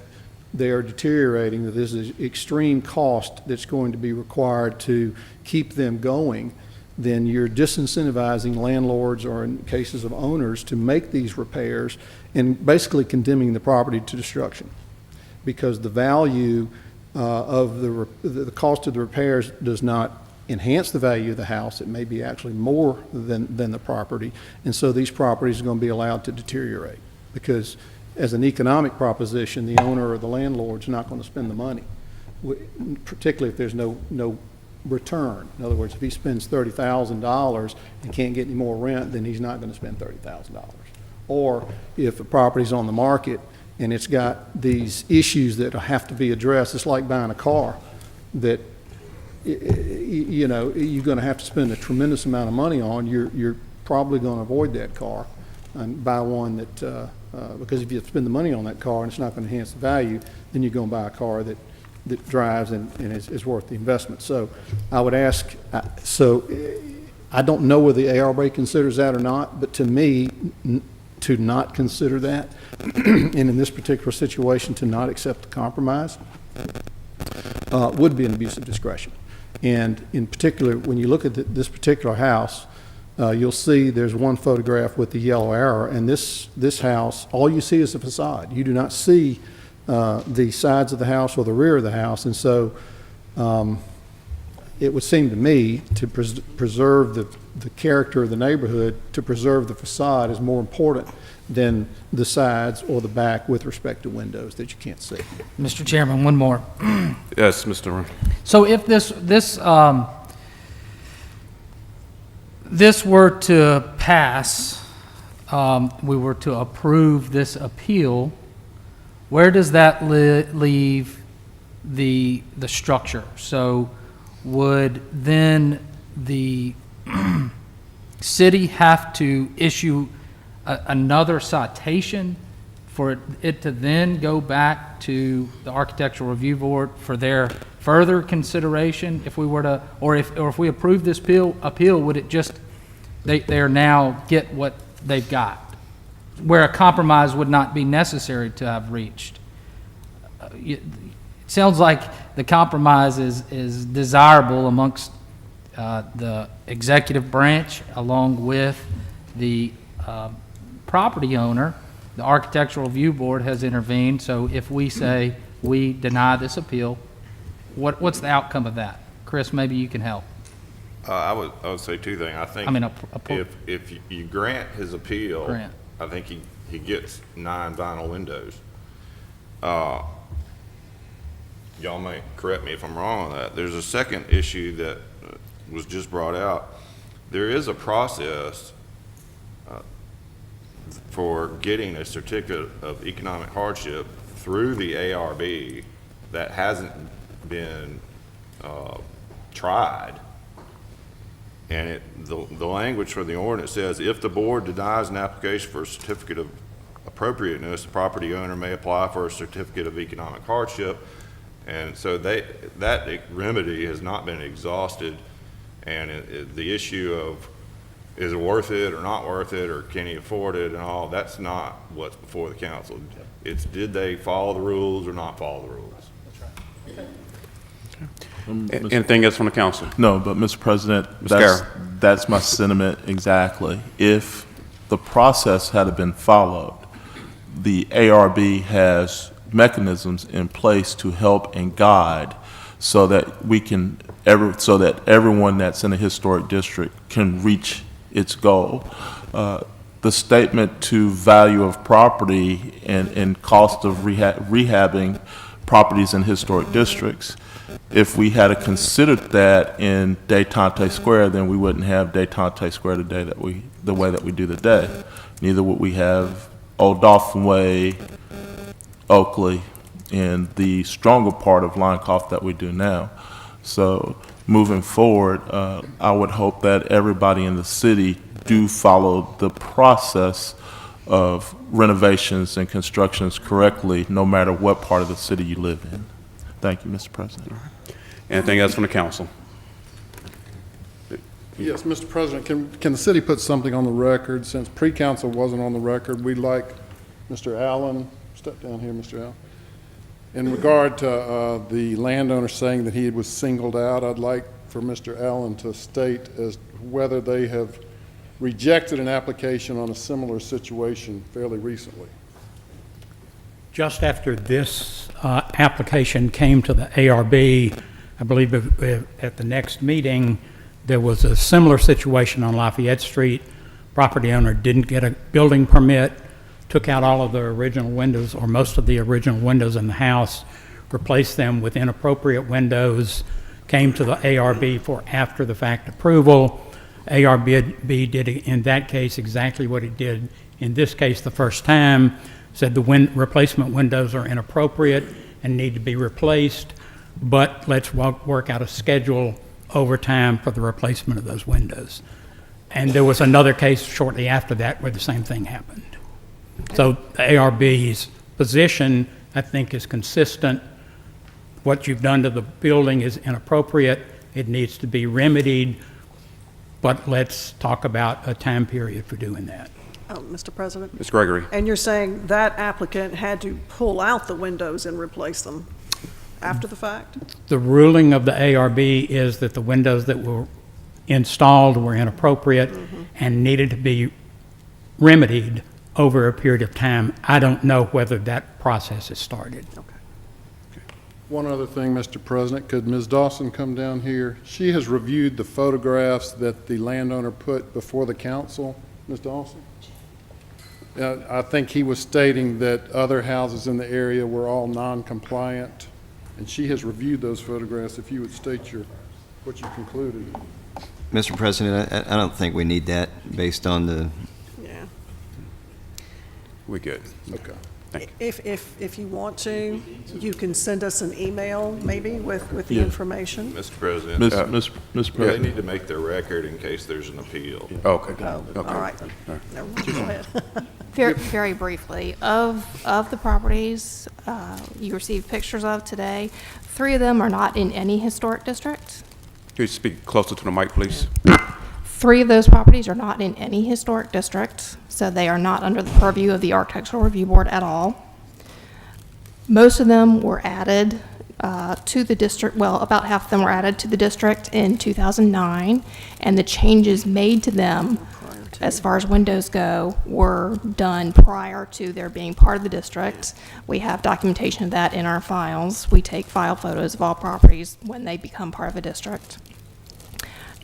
they are deteriorating, that this is extreme cost that's going to be required to keep them going, then you're disincentivizing landlords, or in cases of owners, to make these repairs and basically condemning the property to destruction. Because the value of the cost of the repairs does not enhance the value of the house. It may be actually more than the property. And so these properties are going to be allowed to deteriorate, because as an economic proposition, the owner or the landlord's not going to spend the money, particularly if there's no return. In other words, if he spends $30,000 and can't get any more rent, then he's not going to spend $30,000. Or if a property's on the market and it's got these issues that have to be addressed, it's like buying a car that, you know, you're going to have to spend a tremendous amount of money on. You're probably going to avoid that car and buy one that, because if you spend the money on that car and it's not going to enhance the value, then you're going to buy a car that drives and is worth the investment. So I would ask, I don't know whether the ARB considers that or not, but to me, to not consider that, and in this particular situation, to not accept the compromise, would be an abuse of discretion. And in particular, when you look at this particular house, you'll see there's one photograph with the yellow arrow, and this house, all you see is the facade. You do not see the sides of the house or the rear of the house, and so it would seem to me to preserve the character of the neighborhood, to preserve the facade is more important than the sides or the back with respect to windows that you can't see. Mr. Chairman, one more. Yes, Mr. So if this were to pass, we were to approve this appeal, where does that leave the structure? So would then the city have to issue another citation for it to then go back to the Architectural Review Board for their further consideration? If we were to, or if we approve this appeal, would it just, they're now get what they've got, where a compromise would not be necessary to have reached? It sounds like the compromise is desirable amongst the executive branch along with the property owner. The Architectural Review Board has intervened, so if we say we deny this appeal, what's the outcome of that? Chris, maybe you can help. I would say two things. I think if you grant his appeal, I think he gets 9 vinyl windows. Y'all may correct me if I'm wrong on that. There's a second issue that was just brought out. There is a process for getting a certificate of economic hardship through the ARB that hasn't been tried. And the language for the ordinance says, if the board denies an application for a certificate of appropriateness, the property owner may apply for a certificate of economic hardship. And so that remedy has not been exhausted. And the issue of is it worth it or not worth it, or can he afford it and all, that's not what's before the council. It's did they follow the rules or not follow the rules. Anything else from the council? No, but Mr. President, that's my sentiment exactly. If the process had been followed, the ARB has mechanisms in place to help and guide so that we can so that everyone that's in a historic district can reach its goal. The statement to value of property and cost of rehabbing properties in historic districts, if we had considered that in Detente Square, then we wouldn't have Detente Square today the way that we do today. Neither would we have Old Dolphin Way, Oakley, and the stronger part of Linecoff that we do now. So moving forward, I would hope that everybody in the city do follow the process of renovations and constructions correctly, no matter what part of the city you live in. Thank you, Mr. President. Anything else from the council? Yes, Mr. President, can the city put something on the record? Since pre-council wasn't on the record, we'd like Mr. Allen, step down here, Mr. Allen. In regard to the landowner saying that he was singled out, I'd like for Mr. Allen to state as whether they have rejected an application on a similar situation fairly recently. Just after this application came to the ARB, I believe at the next meeting, there was a similar situation on Lafayette Street. Property owner didn't get a building permit, took out all of the original windows or most of the original windows in the house, replaced them with inappropriate windows, came to the ARB for after the fact approval. ARB did in that case exactly what it did in this case, the first time, said the replacement windows are inappropriate and need to be replaced, but let's work out a schedule over time for the replacement of those windows. And there was another case shortly after that where the same thing happened. So the ARB's position, I think, is consistent. What you've done to the building is inappropriate. It needs to be remedied, but let's talk about a time period for doing that. Mr. President? Ms. Gregory. And you're saying that applicant had to pull out the windows and replace them after the fact? The ruling of the ARB is that the windows that were installed were inappropriate and needed to be remedied over a period of time. I don't know whether that process has started. One other thing, Mr. President, could Ms. Dawson come down here? She has reviewed the photographs that the landowner put before the council. Ms. Dawson? I think he was stating that other houses in the area were all non-compliant, and she has reviewed those photographs. If you would state what you concluded. Mr. President, I don't think we need that based on the... Yeah. We're good. Okay. If you want to, you can send us an email, maybe, with the information. Mr. President. Mr. They President. need to make their record in case there's an appeal. Okay. All right. Never mind. Go ahead. Very briefly, of the properties you received pictures of today, 3 of them are not in any historic district. Could you speak closer to the mic, please? 3 of those properties are not in any historic district, so they are not under the purview of the Architectural Review Board at all. Most of them were added to the district, well, about half of them were added to the district in 2009, and the changes made to them as far as windows go were done prior to their being part of the district. We have documentation of that in our files. We take file photos of all properties when they become part of a district.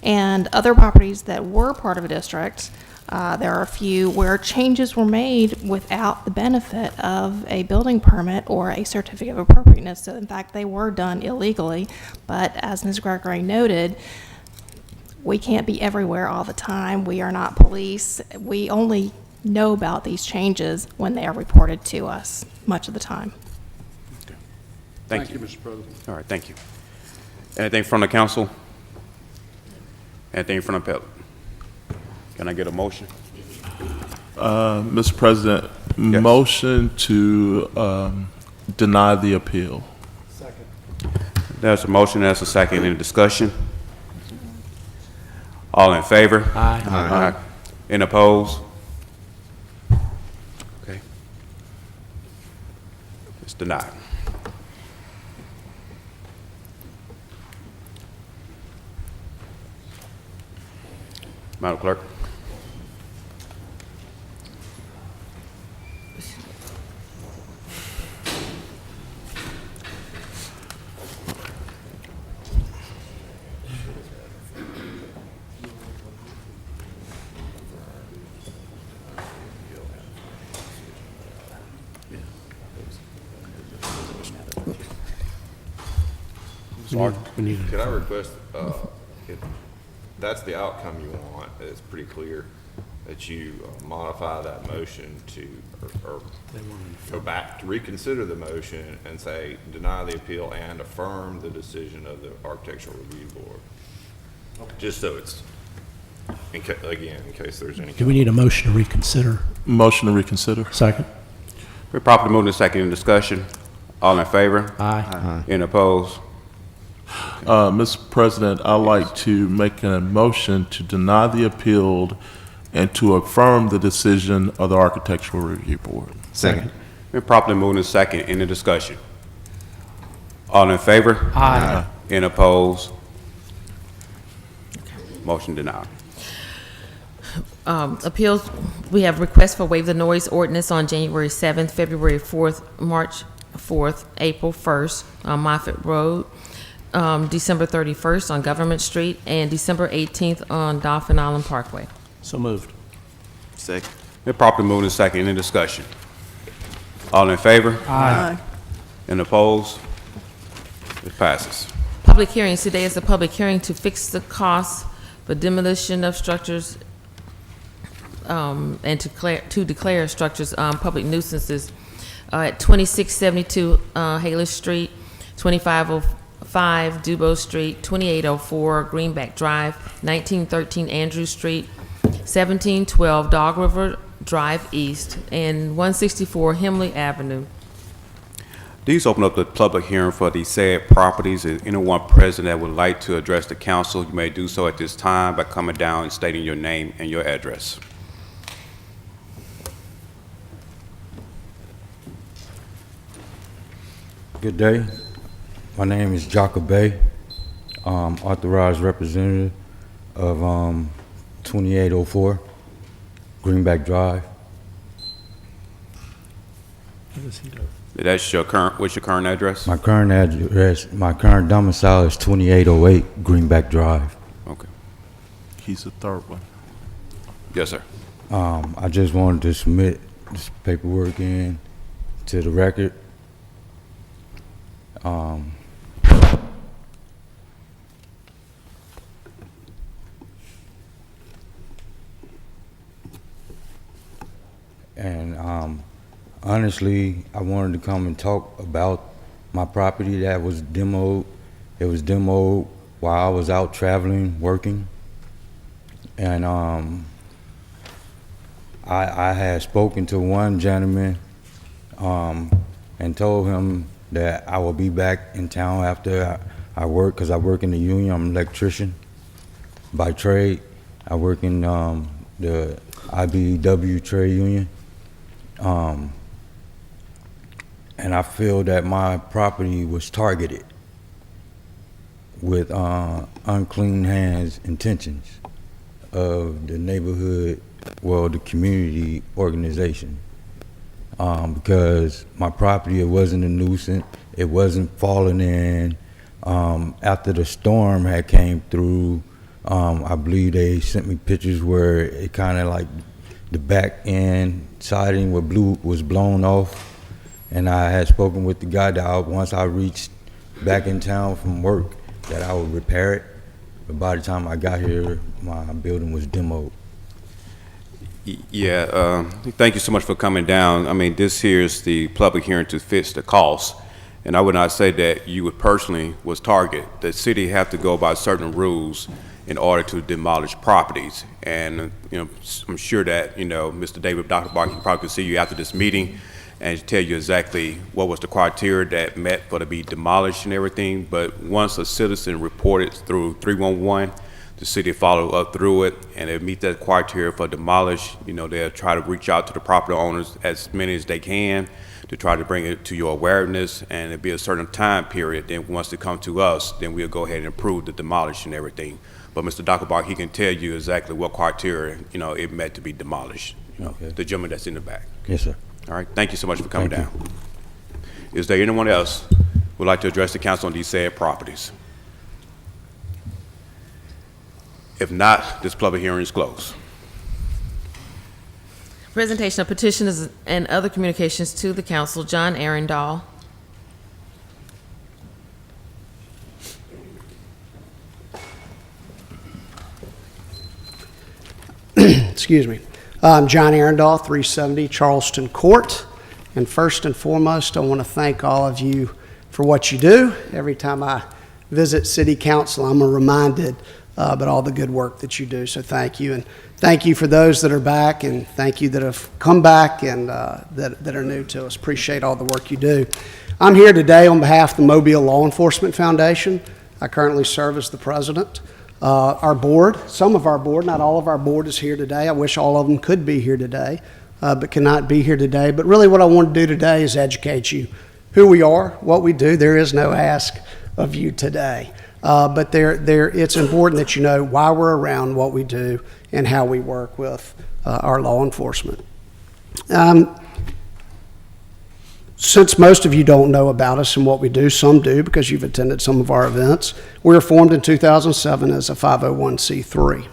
And other properties that were part of a district, there are a few where changes were made without the benefit of a building permit or a certificate of appropriateness. So in fact, they were done illegally. But as Ms. Gregory noted, we can't be everywhere all the time. We are not police. We only know about these changes when they are reported to us much of the time. Okay. Thank you, Mr. President. All right, thank you. Anything from the council? Anything from the appellate? Can I get a motion? Mr. President, Yes. motion to deny the appeal. There's a motion, there's a second. Any discussion? All in favor? Aye. Aye. Any opposed? Okay. It's denied. Madam Clerk. Mark, could I request, if that's the outcome you want, it's pretty clear that you modify that motion to, or go back to reconsider the motion and say, deny the appeal and affirm the decision of the Architectural Review Board. Just so it's, again, in case there's any. Do we need a motion to reconsider? Motion to reconsider. Second. We're properly moving to second in discussion. All in favor? Aye. Any opposed? Mr. President, I'd like to make a motion to deny the appeal and to affirm the decision of the Architectural Review Board. Second. We're properly moving to second in the discussion. All in favor? Aye. Any opposed? Motion denied. Appeals, we have requests for waive the noise ordinance on January 7th, February 4th, March 4th, April 1st on Moffett Road, December 31st on Government Street, and December 18th on Dolphin Island Parkway. So moved. Second. We're properly moving to second in discussion. All in favor? Aye. And opposed? It passes. Public hearings. Today is the public hearing to fix the cost for demolition of structures to declare structures public nuisances at 2672 Haley Street, 2505 Dubois Street, 2804 Greenback Drive, 1913 Andrew Street, 1712 Dog River Drive East, and 164 Hemley Avenue. These open up the public hearing for the said properties. If anyone present that would like to address the council, you may do so at this time by coming down and stating your name and your address. Good day. My name is Jaka Bay, authorized representative of 2804 Greenback Drive. What does he do? That's your current, what's your current address? My current address, my current domicile is 2808 Greenback Drive. Okay. He's the third one. Yes, sir. I just wanted to submit this paperwork in to the record. Honestly, I wanted to come and talk about my property that was demoed. It was demoed while I was out traveling, working. And I had spoken to one gentleman and told him that I will be back in town after I work, because I work in the union. I'm an electrician by trade. I work in the IBEW trade union. And I feel that my property was targeted with unclean hands intentions of the neighborhood, well, the community organization. Because my property, it wasn't a nuisance, it wasn't falling in. After the storm had came through, I believe they sent me pictures where it kind of like the back end siding was blown off. And I had spoken with the guy that once I reached back in town from work, that I would repair it. But by the time I got here, my building was demoed. Yeah, thank you so much for coming down. I mean, this here is the public hearing to fix the cost. And I would not say that you would personally was target. The city have to go by certain rules in order to demolish properties. And, I'm sure that, Mr. David, Dr. Barker, probably could see you after this meeting and tell you exactly what was the criteria that met for to be demolished and everything. But once a citizen reported through 311, the city followed up through it, and they meet that criteria for demolish. They'll try to reach out to the property owners as many as they can to try to bring it to your awareness, and it'll be a certain time period. Then once they come to us, then we'll go ahead and approve the demolish and everything. But Mr. Dockerbach, he can tell you exactly what criteria, it met to be demolished. Okay. The gentleman that's in the back. Yes, sir. All right, thank you so much for coming down. Is there anyone else who would like to address the council on these said properties? If not, this public hearing is closed. Presentation of petitions and other communications to the council. John Arundel. Excuse me. I'm John Arundel, 370 Charleston Court. And first and foremost, I want to thank all of you for what you do. Every time I visit City Council, I'm reminded about all the good work that you do. So thank you. And thank you for those that are back, and thank you that have come back and that are new to us. Appreciate all the work you do. I'm here today on behalf of the Mobile Law Enforcement Foundation. I currently serve as the president. Our board, some of our board, not all of our board is here today. I wish all of them could be here today, but cannot be here today. But really what I want to do today is educate you who we are, what we do. There is no ask of you today. But it's important that you know why we're around, what we do, and how we work with our law enforcement. Since most of you don't know about us and what we do, some do because you've attended some of our events, we were formed in 2007 as a 501c3.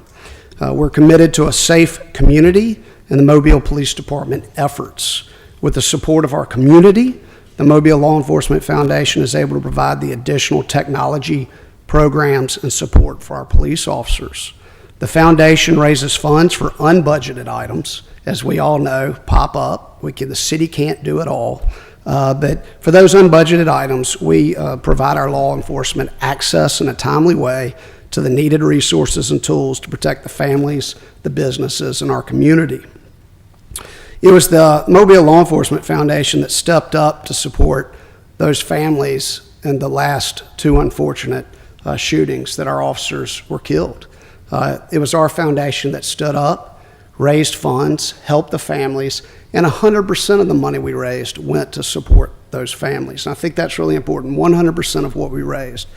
We're committed to a safe community and the Mobile Police Department efforts. With the support of our community, the Mobile Law Enforcement Foundation is able to provide the additional technology, programs, and support for our police officers. The foundation raises funds for unbudgeted items, as we all know, pop up. The city can't do it all. But for those unbudgeted items, we provide our law enforcement access in a timely way to the needed resources and tools to protect the families, the businesses, and our community. It was the Mobile Law Enforcement Foundation that stepped up to support those families in the last two unfortunate shootings that our officers were killed. It was our foundation that stood up, raised funds, helped the families, and 100% of the money we raised went to support those families. And I think that's really important. 100% of what we raised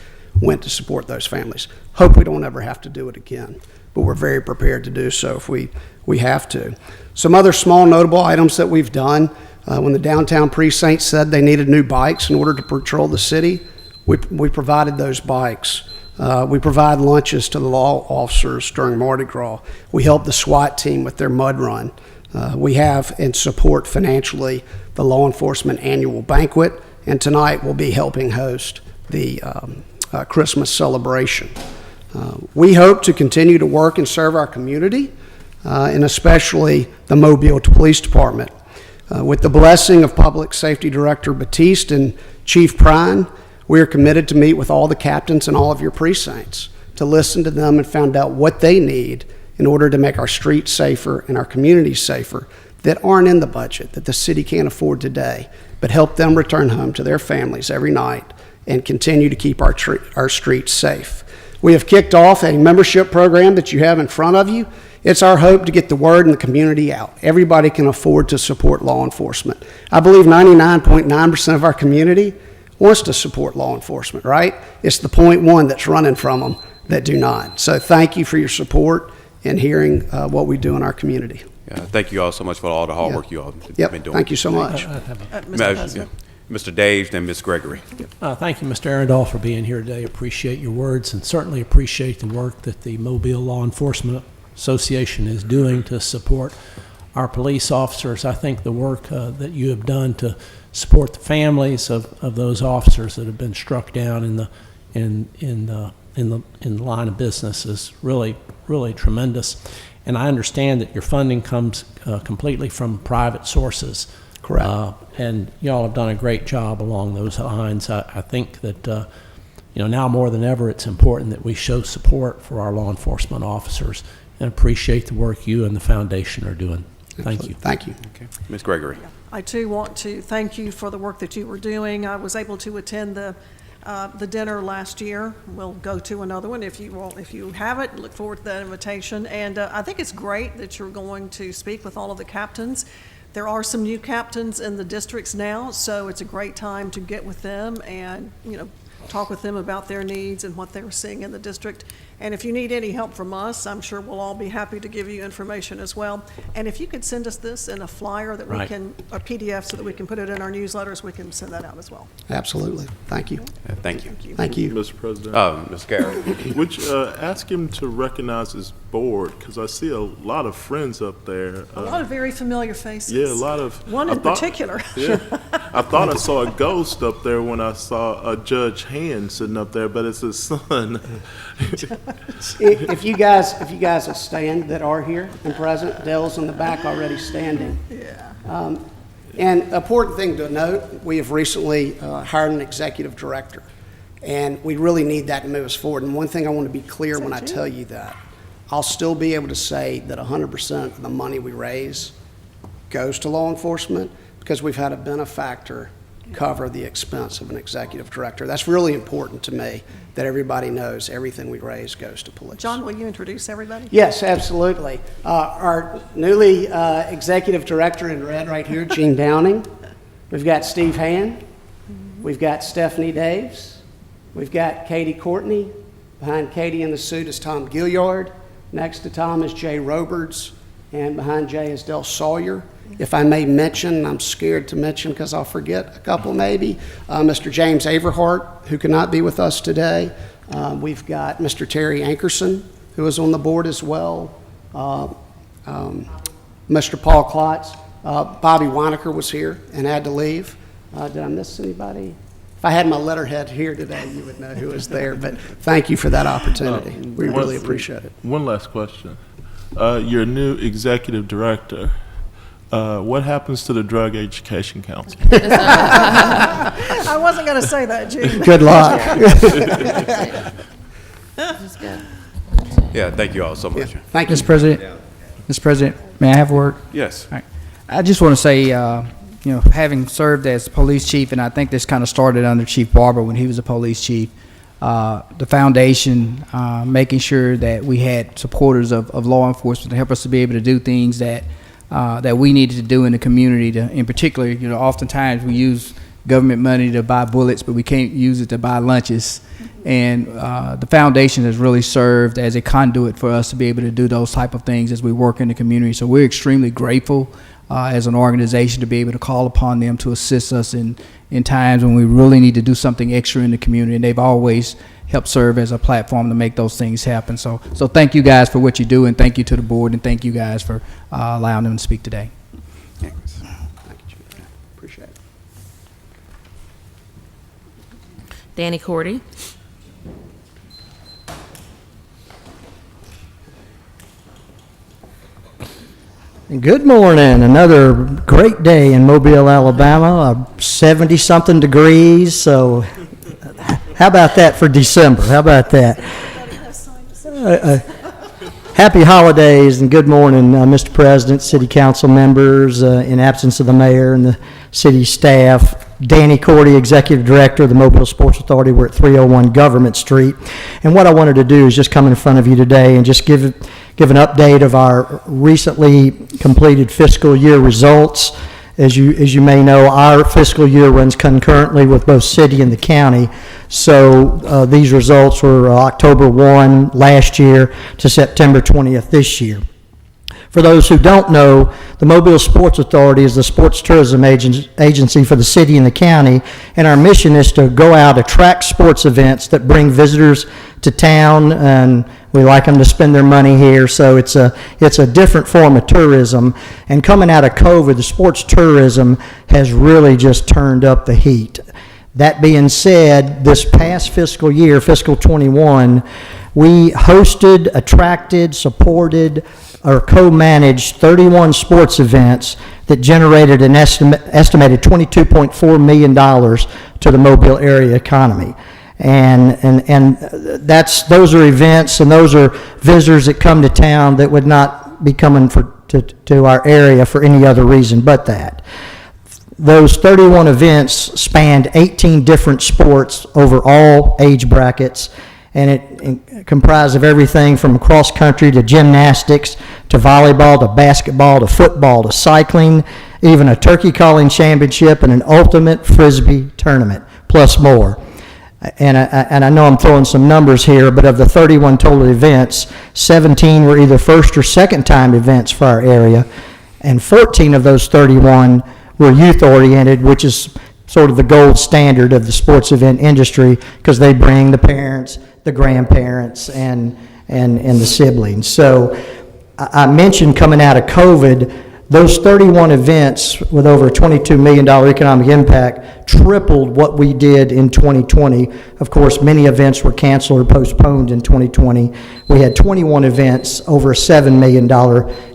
went to support those families. Hope we don't ever have to do it again, but we're very prepared to do so if we have to. Some other small notable items that we've done, when the downtown precinct said they needed new bikes in order to patrol the city, we provided those bikes. We provide lunches to the law officers during Mardi Gras. We help the SWAT team with their mud run. We have and support financially the law enforcement annual banquet, and tonight we'll be helping host the Christmas celebration. We hope to continue to work and serve our community, and especially the Mobile Police Department. With the blessing of Public Safety Director Batiste and Chief Prine, we are committed to meet with all the captains in all of your precincts, to listen to them and find out what they need in order to make our streets safer and our communities safer that aren't in the budget, that the city can't afford today, but help them return home to their families every night and continue to keep our streets safe. We have kicked off a membership program that you have in front of you. It's our hope to get the word in the community out. Everybody can afford to support law enforcement. I believe 99.9% of our community wants to support law enforcement, right? It's the 0.1 that's running from them that do not. So thank you for your support and hearing what we do in our community. Thank you all so much for all the hard work you all have been doing. Thank you so much. Mr. Daves and Ms. Gregory. Thank you, Mr. Arundel, for being here today. Appreciate your words and certainly appreciate the work that the Mobile Law Enforcement Association is doing to support our police officers. I think the work that you have done to support the families of those officers that have been struck down in the line of business is really tremendous. And I understand that your funding comes completely from private sources. Correct. And y'all have done a great job along those lines. I think that now more than ever, it's important that we show support for our law enforcement officers and appreciate the work you and the foundation are doing. Thank you. Thank you. Okay. Ms. Gregory. I too want to thank you for the work that you were doing. I was able to attend the dinner last year. We'll go to another one if you haven't. Look forward to that invitation. And I think it's great that you're going to speak with all of the captains. There are some new captains in the districts now, so it's a great time to get with them and talk with them about their needs and what they're seeing in the district. And if you need any help from us, I'm sure we'll all be happy to give you information as well. And if you could send us this in a flyer that we can, a PDF, so that we can put it in our newsletters, we can send that out as well. Absolutely. Thank you. Thank you. Thank you. Mr. President. Ms. Garrett. Would you ask him to recognize his board? Because I see a lot of friends up there. A lot of very familiar faces. Yeah, a lot of. One in particular. Yeah. I thought I saw a ghost up there when I saw a Judge Hand sitting up there, but it's his son. If you guys will stand that are here and present, Dell's in the back already standing. Yeah. And an important thing to note, we have recently hired an executive director, and we really need that to move us forward. And one thing I want to be clear when I tell you that, I'll still be able to say that 100% of the money we raise goes to law enforcement because we've had a benefactor cover the expense of an executive director. That's really important to me, that everybody knows everything we raise goes to police. John, will you introduce everybody? Yes, absolutely. Our newly executive director in red right here, Gene Downing. We've got Steve Hand. We've got Stephanie Daves. We've got Katie Courtney. Behind Katie in the suit is Tom Gilliard. Next to Tom is Jay Roberts. And behind Jay is Del Sawyer. If I may mention, I'm scared to mention because I'll forget a couple maybe, Mr. James Averhart, who could not be with us today. We've got Mr. Terry Ankerson, who is on the board as well. Mr. Paul Klotz. Bobby Weinecker was here and had to leave. Did I miss anybody? If I had my letterhead here today, you would know who was there, but thank you for that opportunity. We really appreciate it. One last question. Your new executive director, what happens to the Drug Education Council? I wasn't going to say that, Gene. Good luck. Yeah, thank you all so much. Thank you. Mr. President, Mr. President, may I have a word? Yes. All right. I just want to say, having served as police chief, and I think this kind of started under Chief Barber when he was a police chief, the foundation, making sure that we had supporters of law enforcement to help us to be able to do things that we needed to do in the community. In particular, oftentimes we use government money to buy bullets, but we can't use it to buy lunches. And the foundation has really served as a conduit for us to be able to do those type of things as we work in the community. So we're extremely grateful as an organization to be able to call upon them to assist us in times when we really need to do something extra in the community. And they've always helped serve as a platform to make those things happen. So thank you guys for what you do, and thank you to the board, and thank you guys for allowing them to speak today. Thanks. Thank you, Chief. Appreciate it. Danny Cordy. Good morning. Another great day in Mobile, Alabama. 70-something degrees. So how about that for December? How about that? Happy holidays and good morning, Mr. President, City Council members, in absence of the mayor and the city staff. Danny Cordy, Executive Director of the Mobile Sports Authority. We're at 301 Government Street. And what I wanted to do is just come in front of you today and just give an update of our recently completed fiscal year results. As you may know, our fiscal year runs concurrently with both city and the county. So these results were October 1 last year to September 20th this year. For those who don't know, the Mobile Sports Authority is the sports tourism agency for the city and the county, and our mission is to go out, attract sports events that bring visitors to town, and we like them to spend their money here, so it's a different form of tourism. And coming out of COVID, the sports tourism has really just turned up the heat. That being said, this past fiscal year, fiscal 21, we hosted, attracted, supported, or co-managed 31 sports events that generated an estimated $22.4 million to the Mobile area economy. And those are events and those are visitors that come to town that would not be coming to our area for any other reason but that. Those 31 events spanned 18 different sports over all age brackets, and it comprised of everything from cross country to gymnastics to volleyball to basketball to football to cycling, even a turkey calling championship and an ultimate frisbee tournament, plus more. And I know I'm throwing some numbers here, but of the 31 total events, 17 were either first or second time events for our area, and 14 of those 31 were youth oriented, which is sort of the gold standard of the sports event industry because they bring the parents, the grandparents, and the siblings. So I mentioned coming out of COVID, those 31 events with over a $22 million economic impact tripled what we did in 2020. Of course, many events were canceled or postponed in 2020. We had 21 events over a $7 million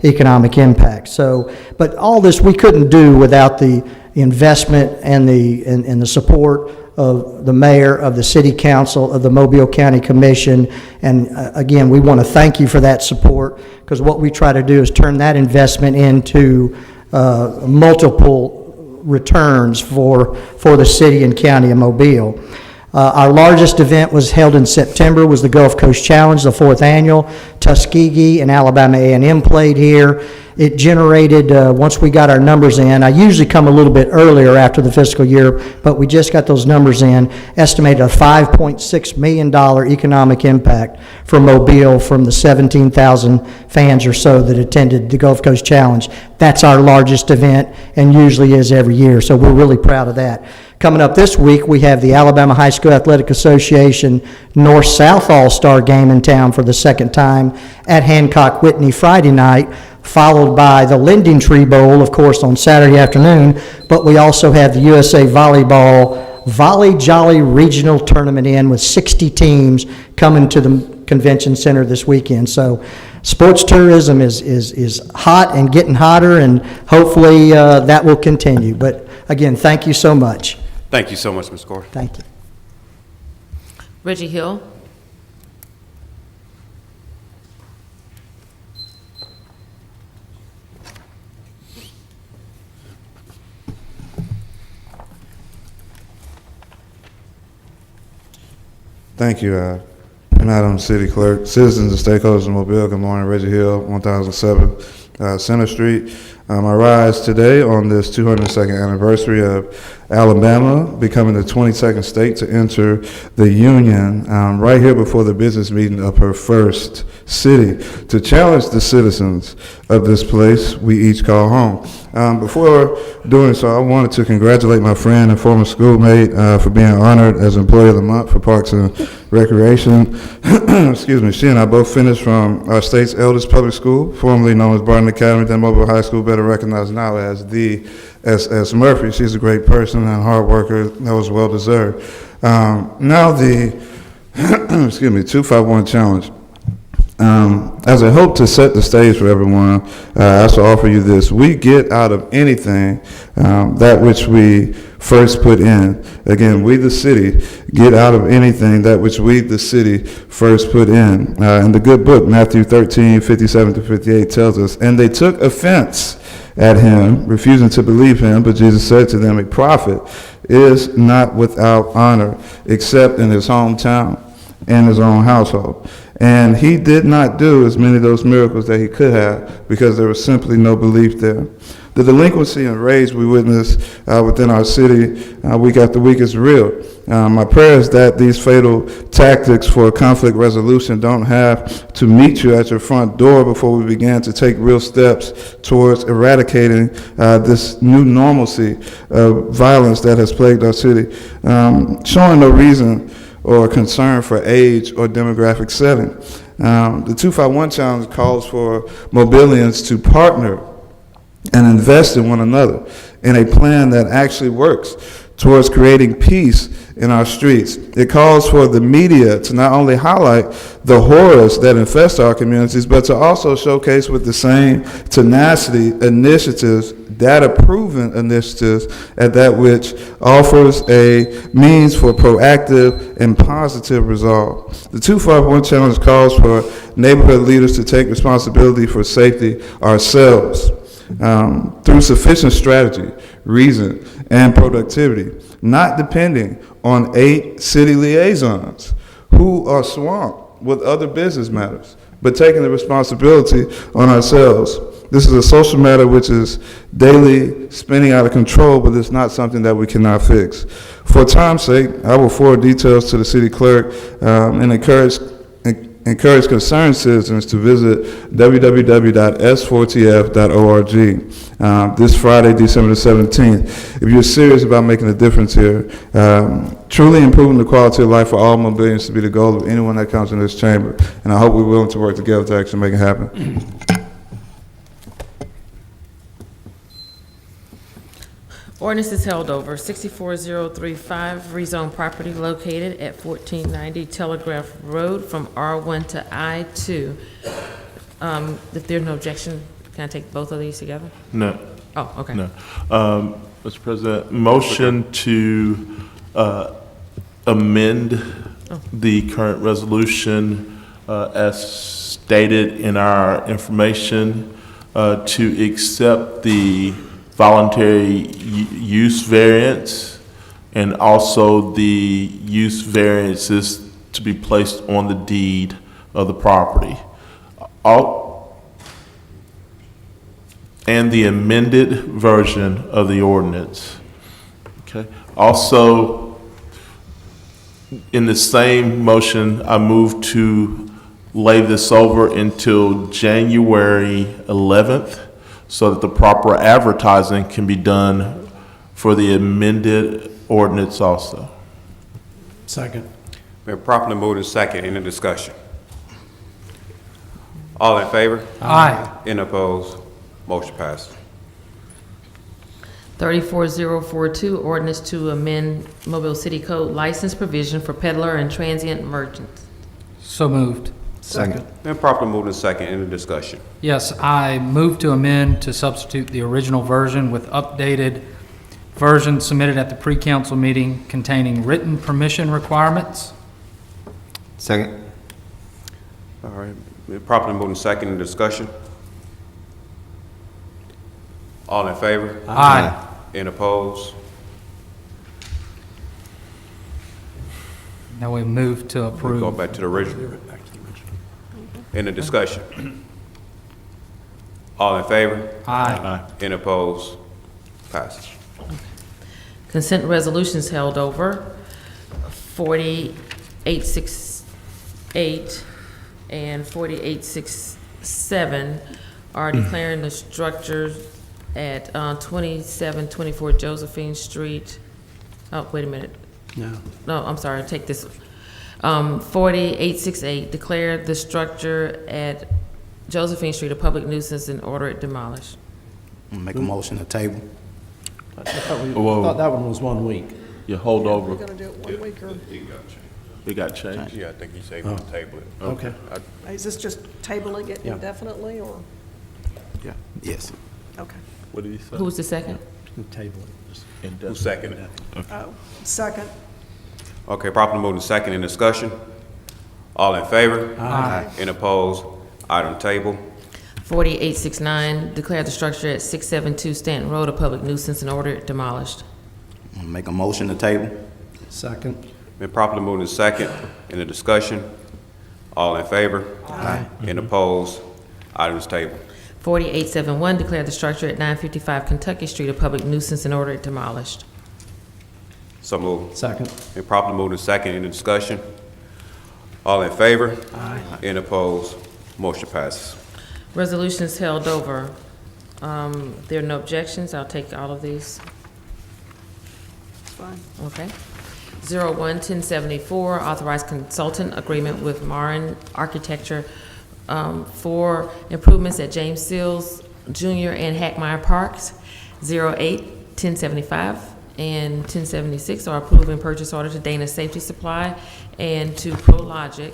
economic impact. So, but all this we couldn't do without the investment and the support of the mayor, of the city council, of the Mobile County Commission. And again, we want to thank you for that support, because what we try to do is turn that investment into multiple returns for the city and county of Mobile. Our largest event was held in September, was the Gulf Coast Challenge, the 4th annual. Tuskegee and Alabama A&M played here. It generated, once we got our numbers in, I usually come a little bit earlier after the fiscal year, but we just got those numbers in, estimated a $5.6 million economic impact for Mobile from the 17,000 fans or so that attended the Gulf Coast Challenge. That's our largest event and usually is every year, so we're really proud of that. Coming up this week, we have the Alabama High School Athletic Association North-South All-Star Game in town for the second time at Hancock-Whitney Friday night, followed by the Lending Tree Bowl, of course, on Saturday afternoon, but we also have the USA Volleyball Volley Jolly Regional Tournament in with 60 teams coming to the convention center this weekend. So sports tourism is hot and getting hotter, and hopefully that will continue. But again, thank you so much. Thank you so much, Ms. Gordon. Thank you. Reggie Hill. Thank you, Madam City Clerk, citizens and stakeholders in Mobile. Good morning, Reggie Hill, 1007 Center Street. I rise today on this 202nd anniversary of Alabama becoming the 22nd state to enter the Union, right here before the business meeting of her first city, to challenge the citizens of this place we each call home. Before doing so, I wanted to congratulate my friend and former schoolmate for being honored as Employee of the Month for Parks and Recreation. Excuse me. She and I both finished from our state's eldest public school, formerly known as Barton Academy, then Mobile High School, better recognized now as the S.S. Murphy. She's a great person and hard worker. That was well deserved. Now the excuse me, 251 challenge. As I hope to set the stage for everyone, I also offer you this. We get out of anything that which we first put in. Again, we the city get out of anything that which we the city first put in. In the good book, Matthew 13:57-58 tells us, and they took offense at him, refusing to believe him, but Jesus said to them, a prophet is not without honor except in his hometown and his own household. And he did not do as many of those miracles that he could have because there was simply no belief there. The delinquency and rage we witness within our city week after week is real. My prayer is that these fatal tactics for conflict resolution don't have to meet you at your front door before we begin to take real steps towards eradicating this new normalcy of violence that has plagued our city, showing no reason or concern for age or demographic setting. The 251 Challenge calls for Mobilians to partner and invest in one another in a plan that actually works towards creating peace in our streets. It calls for the media to not only highlight the horrors that infest our communities, but to also showcase with the same tenacity initiatives, data-proven initiatives, at that which offers a means for proactive and positive resolve. The 251 Challenge calls for neighborhood leaders to take responsibility for safety ourselves through sufficient strategy, reason, and productivity, not depending on 8 city liaisons who are swamped with other business matters, but taking the responsibility on ourselves. This is a social matter which is daily spinning out of control, but it's not something that we cannot fix. For time's sake, I will forward details to the city clerk and encourage concerned citizens to visit www.s4tf.org this Friday, December the 17th. If you're serious about making a difference here, truly improving the quality of life for all Mobilians to be the goal of anyone that comes in this chamber, and I hope we're willing to work together to actually make it happen. Ordinance is held over. 64035, rezone property located at 1490 Telegraph Road from R1 to I2. If there's no objection, can I take both of these together? No. Oh, okay. No. Mr. President, motion to amend the current resolution as stated in our information to accept the voluntary use variance and also the use variances to be placed on the deed of the property. And the amended version of the ordinance. Okay. Also, in the same motion, I move to lay this over until January 11th so that the proper advertising can be done for the amended ordinance also. Second. Been properly moved and second. Any discussion? All in favor? Aye. Any opposed? Motion passed. 34042, ordinance to amend Mobile City Code license provision for peddler and transient merchants. So moved. Second. Been properly moved and second. Any discussion? Yes, I move to amend to substitute the original version with updated version submitted at the pre-council meeting containing written permission requirements. Second. All right. Been properly moved and second. Any discussion? All in favor? Aye. Any opposed? Now we move to We'll approve. go back to the original. Any discussion? All in favor? Aye. Any opposed? Passes. Consent resolutions held over, 48668 and 4867 are declaring the structures at 2724 Josephine Street. Oh, wait a minute. No, I'm sorry, take this. 4868, declare the structure at Josephine Street a public nuisance and order it demolished. Make a motion to table. I thought that one was 1 week. You hold over. We're gonna do it 1 week or? It got changed. Yeah, I think he said we'll table it. Okay. Is this just tabling it Yeah. indefinitely, or? Yeah. Yes. Okay. What did he say? Who was the second? Table it. Who seconded it? Oh, second. Okay, properly moved and second. In discussion? All in favor? Aye. Any opposed? Item table. 4869, declare the structure at 672 Stanton Road a public nuisance and order it demolished. Make a motion to table. Second. Been properly moved and second. In the discussion? All in favor? Aye. Any opposed? Items tabled. 4871, declare the structure at 955 Kentucky Street a public nuisance and order it demolished. So moved. Second. Been properly moved and second. In the discussion? All in favor? Aye. Any opposed? Motion passes. Resolutions held over. There are no objections. I'll take all of these. Fine. Okay. 01-1074, authorized consultant agreement with Marin Architecture for improvements at James Seals Jr. and Hackmeyer Parks. 08-1075 and 1076 are approving purchase order to Dana Safety Supply and to ProLogic.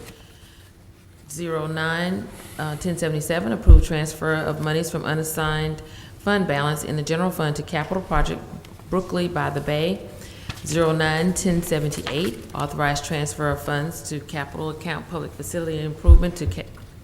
09-1077, approved transfer of monies from unassigned fund balance in the general fund to capital project Brookley by the Bay. 09-1078, authorized transfer of funds to capital account public facility improvement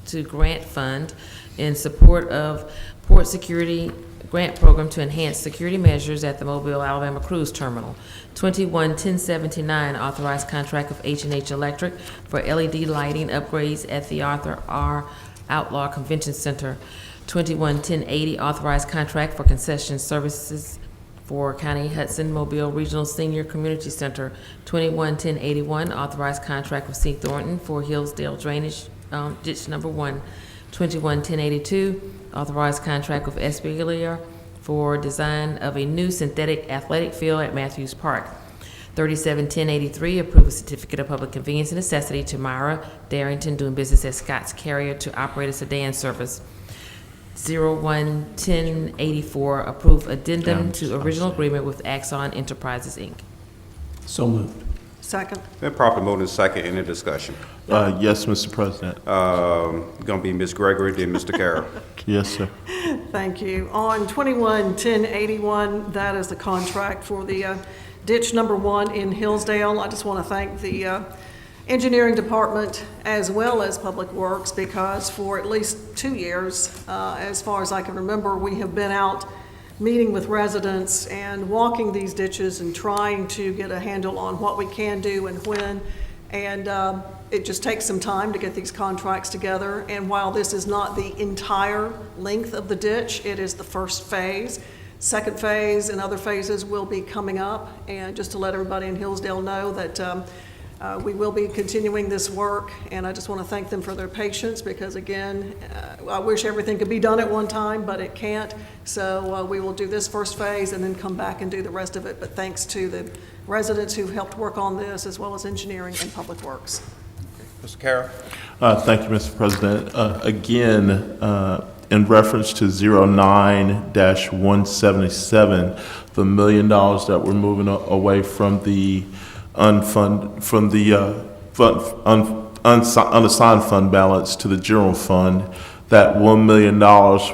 to grant fund in support of port security grant program to enhance security measures at the Mobile, Alabama Cruise Terminal. 21-1079, authorized contract of H&H Electric for LED lighting upgrades at the Arthur R. Outlaw Convention Center. 21-1080, authorized contract for concession services for County Hudson Mobile Regional Senior Community Center. 21-1081, authorized contract with C. Thornton for Hillsdale Drainage Ditch Number 1. 21-1082, authorized contract with Espalier for design of a new synthetic athletic field at Matthews Park. 37-1083, approve a certificate of public convenience and necessity to Myra Darrington doing business as Scott's Carrier to operate a sedan service. 01-1084, approve addendum to original agreement with Axon Enterprises, Inc. So moved. Second. Been properly moved and second. Any discussion? Yes, Mr. President. Going to be Ms. Gregory, then Mr. Carroll. Yes, sir. Thank you. On 21-1081, that is the contract for the ditch number 1 in Hillsdale. I just want to thank the engineering department as well as Public Works, because for at least 2 years, as far as I can remember, we have been out meeting with residents and walking these ditches and trying to get a handle on what we can do and when. And it just takes some time to get these contracts together. And while this is not the entire length of the ditch, it is the first phase. Second phase and other phases will be coming up. And just to let everybody in Hillsdale know that we will be continuing this work, and I just want to thank them for their patience, because again, I wish everything could be done at one time, but it can't. So we will do this first phase and then come back and do the rest of it. But thanks to the residents who helped work on this, as well as engineering and Public Works. Mr. Carroll. Thank you, Mr. President. Again, in reference to 09-177, the $1 million that we're moving away from the unassigned fund balance to the general fund, that $1 million,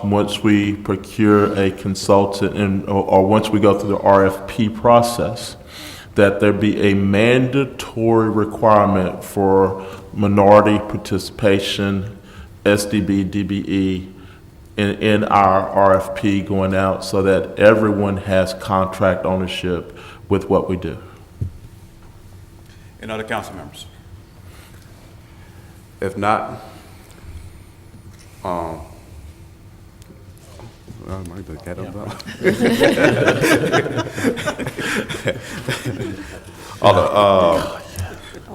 once we procure a consultant or once we go through the RFP process, that there be a mandatory requirement for minority participation, SDB, DBE, in our RFP going out, so that everyone has contract ownership with what we do. Any other council members? If not, All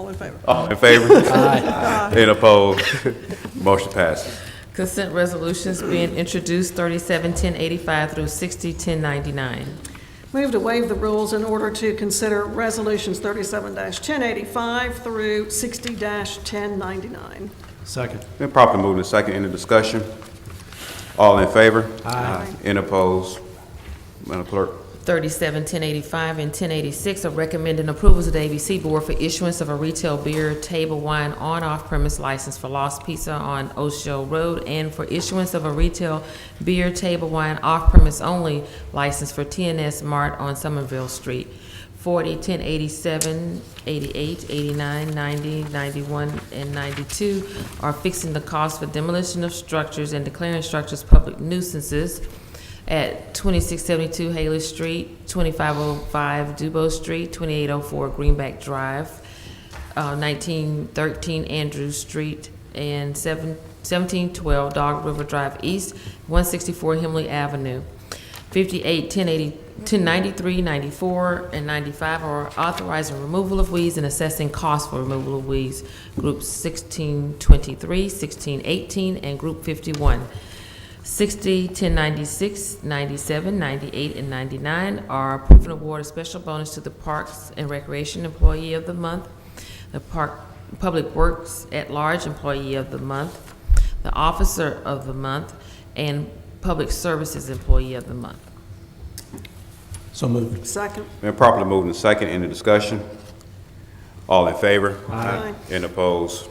in favor? All in favor? Aye. Any opposed? Motion passes. Consent resolutions being introduced, 371085 through 601099. Move to waive the rules in order to consider resolutions 37-1085 through 60-1099. Second. Been properly moved and second. Any discussion? All in favor? Aye. Any opposed? Madam Clerk. 371085 and 1086 are recommending approval to the ABC Board for issuance of a retail beer, table wine on-off premise license for Lost Pizza on Osho Road, and for issuance of a retail beer, table wine off-premise only license for TNS Mart on Somerville Street. 40, 1087, 88, 89, 90, 91, and 92 are fixing the cost for demolition of structures and declaring structures public nuisances at 2672 Haley Street, 2505 Dubois Street, 2804 Greenback Drive, 1913 Andrews Street, and 1712 Dog River Drive East, 164 Himley Avenue. 58, 1080, 1093, 94, and 95 are authorizing removal of weeds and assessing costs for removal of weeds. Group 1623, 1618, and Group 51. 60, 1096, 97, 98, and 99 are approving award a special bonus to the Parks and Recreation Employee of the Month, the Public Works at Large Employee of the Month, the Officer of the Month, and Public Services Employee of the Month. So moved. Second. Been properly moved and second. Any discussion? All in favor? Aye. Any opposed?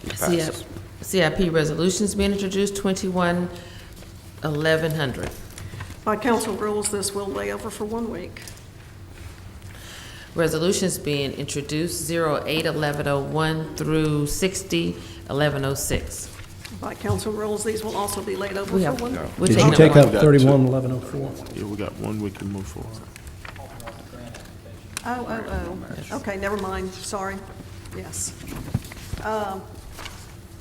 It passes. CIP resolutions being introduced, 21-1100. By council rules, this will lay over for 1 week. Resolutions being introduced, 08-1101 through 60-1106. By council rules, these will also be laid over for 1 week. Did you take up 31-1104? Yeah, we got one we can move forward. Oh. Okay, never mind, sorry. Yes.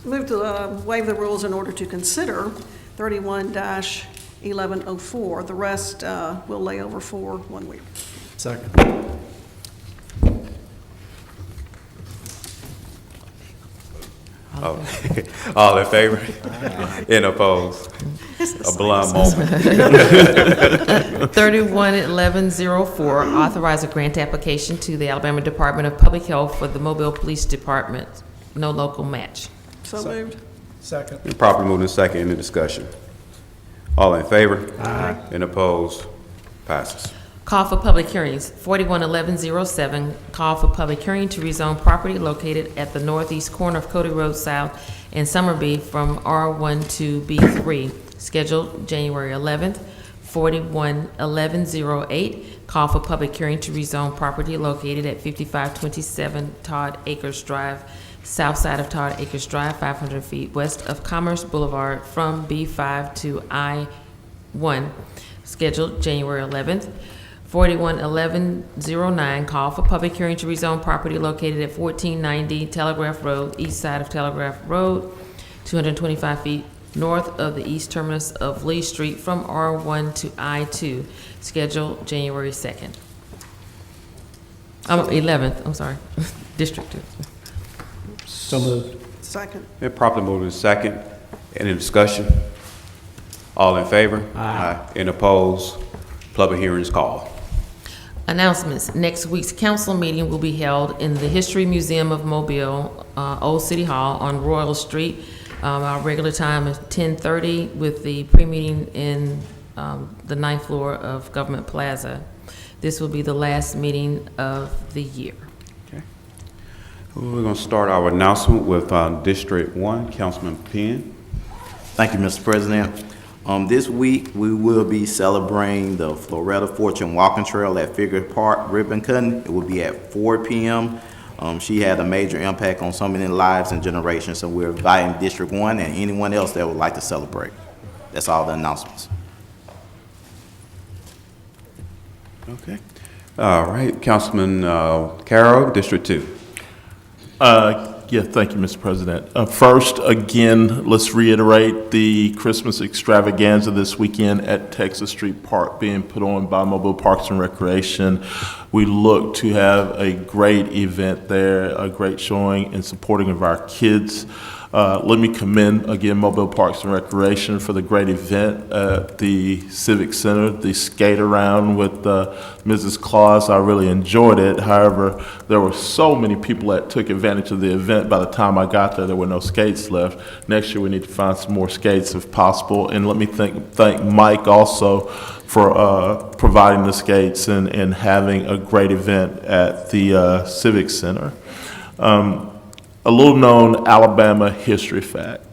Move to waive the rules in order to consider 31-1104. The rest will lay over for 1 week. Second. All in favor? Any opposed? A blunt moment. 31-1104, authorize a grant application to the Alabama Department of Public Health for the Mobile Police Department. No local match. So moved. Second. Been properly moved and second. Any discussion? All in favor? Aye. Any opposed? Passes. Call for public hearings, 41-1107, call for public hearing to rezone property located at the northeast corner of Cody Road South and Summerby from R1 to B3, scheduled January 11th. 41-1108, call for public hearing to rezone property located at 5527 Todd Acres Drive, south side of Todd Acres Drive, 500 feet west of Commerce Boulevard from B5 to I-1, scheduled January 11th. 41-1109, call for public hearing to rezone property located at 1490 Telegraph Road, east side of Telegraph Road, 225 feet north of the east terminus of Lee Street from R1 to I-2, scheduled January 2nd. 11th, I'm sorry, District 2. So moved. Second. Been properly moved and second. Any discussion? All in favor? Aye. Any opposed? Public hearing is called. Announcements. Next week's council meeting will be held in the History Museum of Mobile, Old City Hall on Royal Street Our regular time is 10:30 with the pre-meeting in the 9th floor of Government Plaza. This will be the last meeting of the year. We're going to start our announcement with District 1, Councilman Penn. Thank you, Mr. President. This week, we will be celebrating the Floretta Fortune Walking Trail at Figure Park ribbon cutting. It will be at 4 p.m. She had a major impact on so many lives and generations, so we're inviting District 1 and anyone else that would like to celebrate. That's all the announcements. Okay. All right, Councilman Carroll, District 2. Yeah, thank you, Mr. President. First, again, let's reiterate the Christmas extravaganza this weekend at Texas Street Park being put on by Mobile Parks and Recreation. We look to have a great event there, a great showing and supporting of our kids. Let me commend again Mobile Parks and Recreation for the great event at the Civic Center, the skate around with Mrs. Claus. I really enjoyed it. However, there were so many people that took advantage of the event. By the time I got there were no skates left. Next year we need to find some more skates if possible. And let me thank Mike also for providing the skates and having a great event at the Civic Center. A little known Alabama history fact.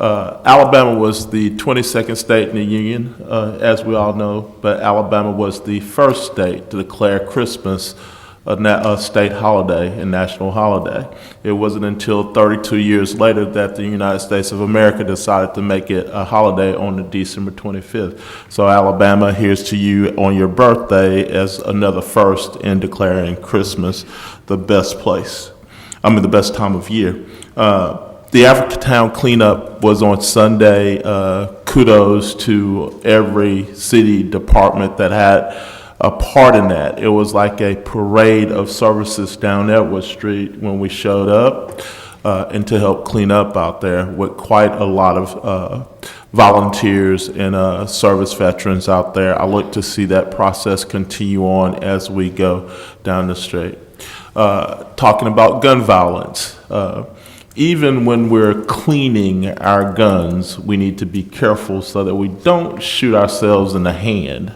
Alabama was the 22nd state in the Union, as we all know, but Alabama was the first state to declare Christmas a state holiday, a national holiday. It wasn't until 32 years later that the United States of America decided to make it a holiday on the December 25th. So Alabama, here's to you on your birthday as another first in declaring Christmas the best time of year. The Africatown cleanup was on Sunday. Kudos to every city department that had a part in that. It was like a parade of services down Edward Street when we showed up and to help clean up out there with quite a lot of volunteers and service veterans out there. I look to see that process continue on as we go down the street. Talking about gun violence. Even when we're cleaning our guns, we need to be careful so that we don't shoot ourselves in the hand.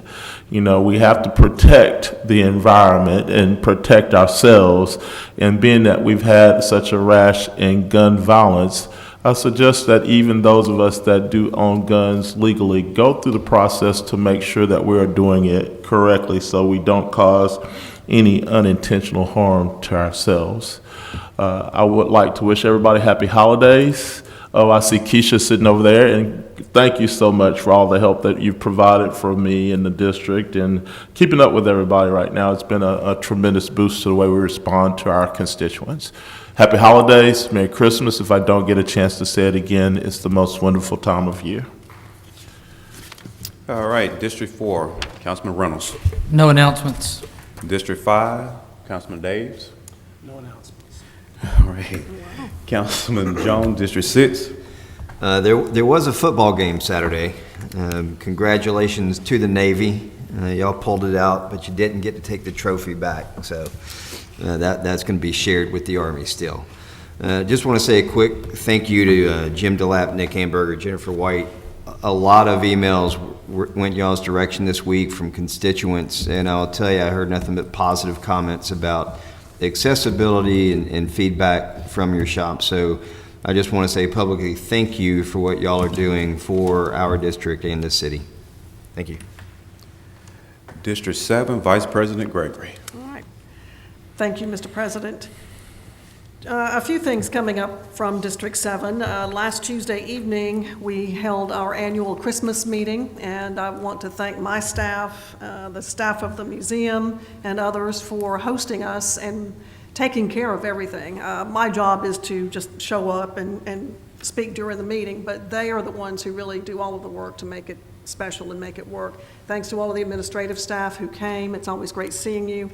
You know, we have to protect the environment and protect ourselves. And being that we've had such a rash in gun violence, I suggest that even those of us that do own guns legally go through the process to make sure that we are doing it correctly so we don't cause any unintentional harm to ourselves. I would like to wish everybody happy holidays. Oh, I see Keisha sitting over there, and thank you so much for all the help that you've provided for me in the district and keeping up with everybody right now. It's been a tremendous boost to the way we respond to our constituents. Happy holidays, Merry Christmas. If I don't get a chance to say it again, it's the most wonderful time of year. All right, District 4, Councilman Reynolds. No announcements. District 5, Councilman Daves. No announcements. All right, Councilman Jones, District 6. There was a football game Saturday. Congratulations to the Navy. Y'all pulled it out, but you didn't get to take the trophy back. So that's going to be shared with the Army still. Just want to say a quick thank you to Jim DeLapp, Nick Hamburger, Jennifer White. A lot of emails went y'all's direction this week from constituents, and I'll tell you, I heard nothing but positive comments about accessibility and feedback from your shop. So I just want to say publicly thank you for what y'all are doing for our district and this city. Thank you. District 7, Vice President Gregory. All right. Thank you, Mr. President. A few things coming up from District 7. Last Tuesday evening, we held our annual Christmas meeting, and I want to thank my staff, the staff of the museum, and others for hosting us and taking care of everything. My job is to just show up and speak during the meeting, but they are the ones who really do all of the work to make it special and make it work. Thanks to all of the administrative staff who came. It's always great seeing you.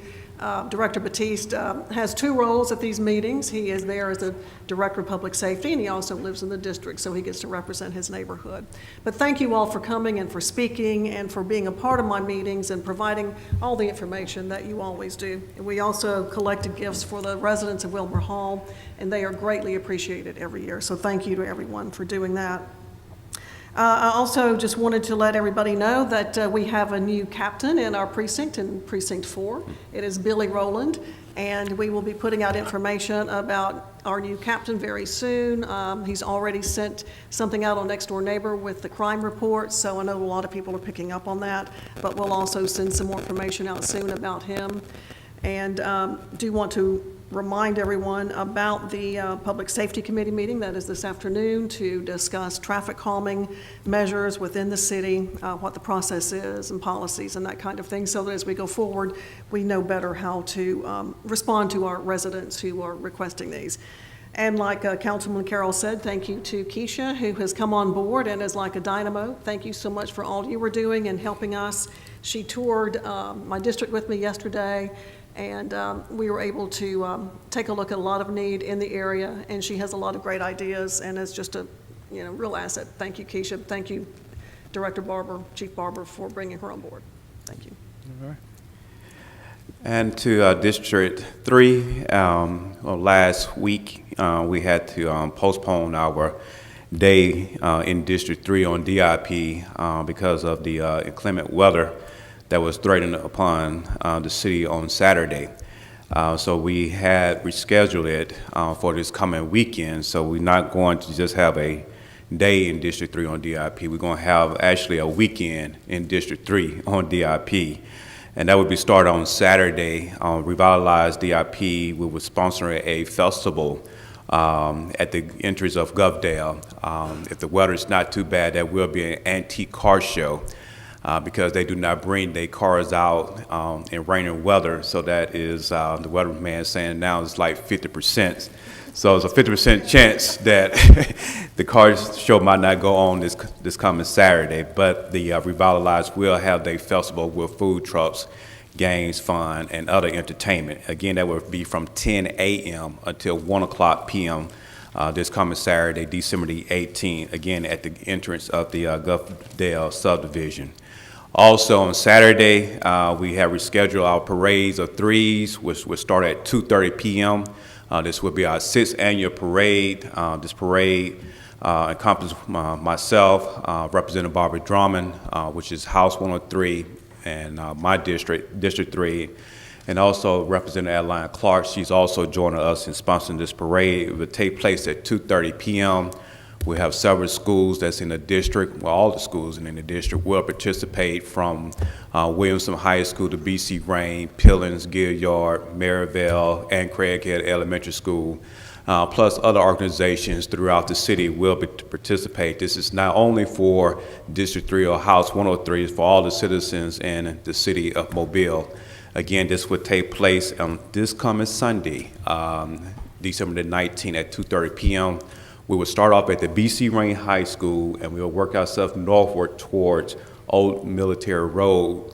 Director Batiste has two roles at these meetings. He is there as a Director of Public Safety, and he also lives in the district, so he gets to represent his neighborhood. But thank you all for coming and for speaking and for being a part of my meetings and providing all the information that you always do. And we also collected gifts for the residents of Wilmer Hall, and they are greatly appreciated every year. So thank you to everyone for doing that. I also just wanted to let everybody know that we have a new captain in our precinct, in Precinct 4. It is Billy Rowland, and we will be putting out information about our new captain very soon. He's already sent something out on Next Door Neighbor with the crime report, so I know a lot of people are picking up on that, but we'll also send some more information out soon about him. And do want to remind everyone about the Public Safety Committee meeting that is this afternoon to discuss traffic calming measures within the city, what the process is and policies and that kind of thing, so that as we go forward, we know better how to respond to our residents who are requesting these. And like Councilman Carroll said, thank you to Keisha, who has come on board and is like a dynamo. Thank you so much for all you were doing and helping us. She toured my district with me yesterday, and we were able to take a look at a lot of need in the area, and she has a lot of great ideas and is just a real asset. Thank you, Keisha. Thank you, Director Barber, Chief Barber, for bringing her on board. Thank you. All right. And to District 3, last week we had to postpone our day in District 3 on DIP because of the inclement weather that was threatening upon the city on Saturday. So we had rescheduled it for this coming weekend, so we're not going to just have a day in District 3 on DIP. We're going to have actually a weekend in District 3 on DIP. And that would be started on Saturday. Revitalized DIP, we were sponsoring a festival at the entrance of Govdale. If the weather is not too bad, there will be an antique car show. Because they do not bring their cars out in rain and weather, so that is the weatherman saying now it's like 50%. So it's a 50% chance that the car show might not go on this coming Saturday, but the Revitalized will have their festival with food trucks, games, fun, and other entertainment. Again, that will be from 10 a.m. until 1 o'clock p.m. This coming Saturday, December the 18th, again at the entrance of the Govdale subdivision. Also on Saturday, we have rescheduled our parades of threes, which will start at 2:30 p.m. This will be our 6th annual parade. This parade encompasses myself, Representative Barbara Drummond, which is House 103, and my district, District 3, and also Representative Adeline Clark. She's also joining us in sponsoring this parade. It will take place at 2:30 p.m. We have several schools that's in the district, well, all the schools in the district will participate, from Williamson High School to BC Rain, Pillins, Gilliard, Maryvale, and Craighead Elementary School, plus other organizations throughout the city will participate. This is not only for District 3 or House 103, it's for all the citizens in the city of Mobile. Again, this would take place on this coming Sunday, December the 19th at 2:30 p.m. We will start off at the BC Rain High School, and we will work ourselves northward towards Old Military Road,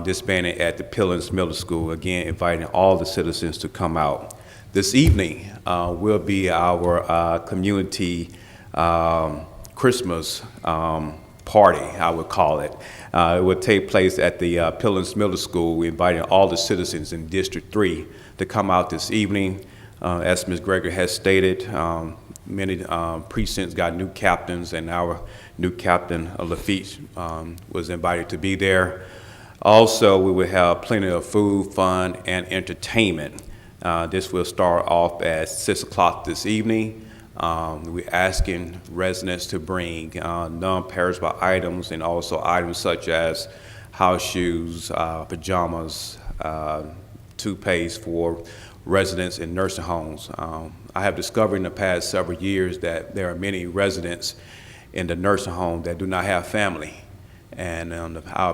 disbanding at the Pillins Middle School, again inviting all the citizens to come out. This evening will be our community Christmas party, I would call it. It will take place at the Pillins Middle School, inviting all the citizens in District 3 to come out this evening. As Ms. Gregory has stated, many precincts got new captains, and our new captain, Lafitte, was invited to be there. Also, we will have plenty of food, fun, and entertainment. This will start off at 6 o'clock this evening. We're asking residents to bring non-perishable items, and also items such as house shoes, pajamas, toothpaste for residents in nursing homes. I have discovered in the past several years that there are many residents in the nursing home that do not have family. And my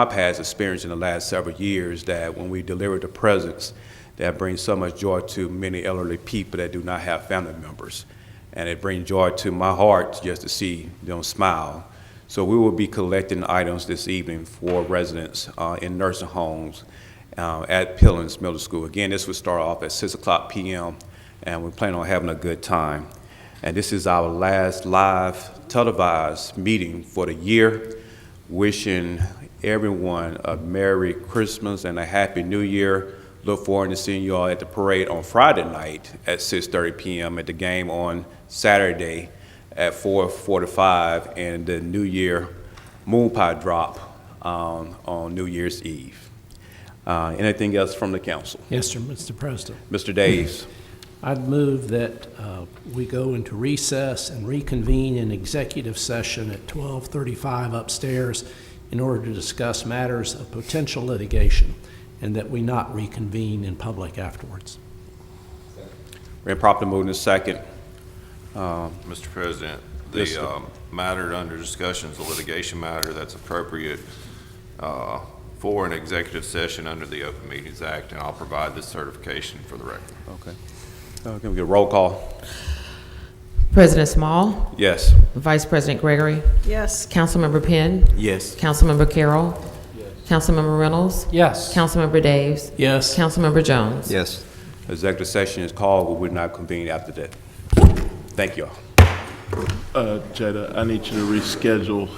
past experience in the last several years, that when we deliver the presents, that brings so much joy to many elderly people that do not have family members. And it brings joy to my heart just to see them smile. So we will be collecting items this evening for residents in nursing homes at Pillins Middle School. Again, this will start off at 6 o'clock p.m., and we plan on having a good time. And this is our last live televised meeting for the year. Wishing everyone a Merry Christmas and a Happy New Year. Look forward to seeing you all at the parade on Friday night at 6:30 p.m. at the game on Saturday at 4:45 and the New Year moon pie drop on New Year's Eve. Anything else from the council? Yes, sir, Mr. President. Mr. Daves. I'd move that we go into recess and reconvene in executive session at 12:35 upstairs in order to discuss matters of potential litigation, and that we not reconvene in public afterwards. We're properly moving to second. Mr. President, the matter under discussion is a litigation matter that's appropriate for an executive session under the Open Meetings Act, and I'll provide this certification for the record. Okay. Can we get a roll call? President Small? Yes. Vice President Gregory? Yes. Councilmember Penn? Yes. Councilmember Carroll? Yes. Councilmember Reynolds? Yes. Councilmember Daves? Yes. Councilmember Jones? Yes. Executive session is called. We will not convene after that. Thank you all. Jada, I need you to reschedule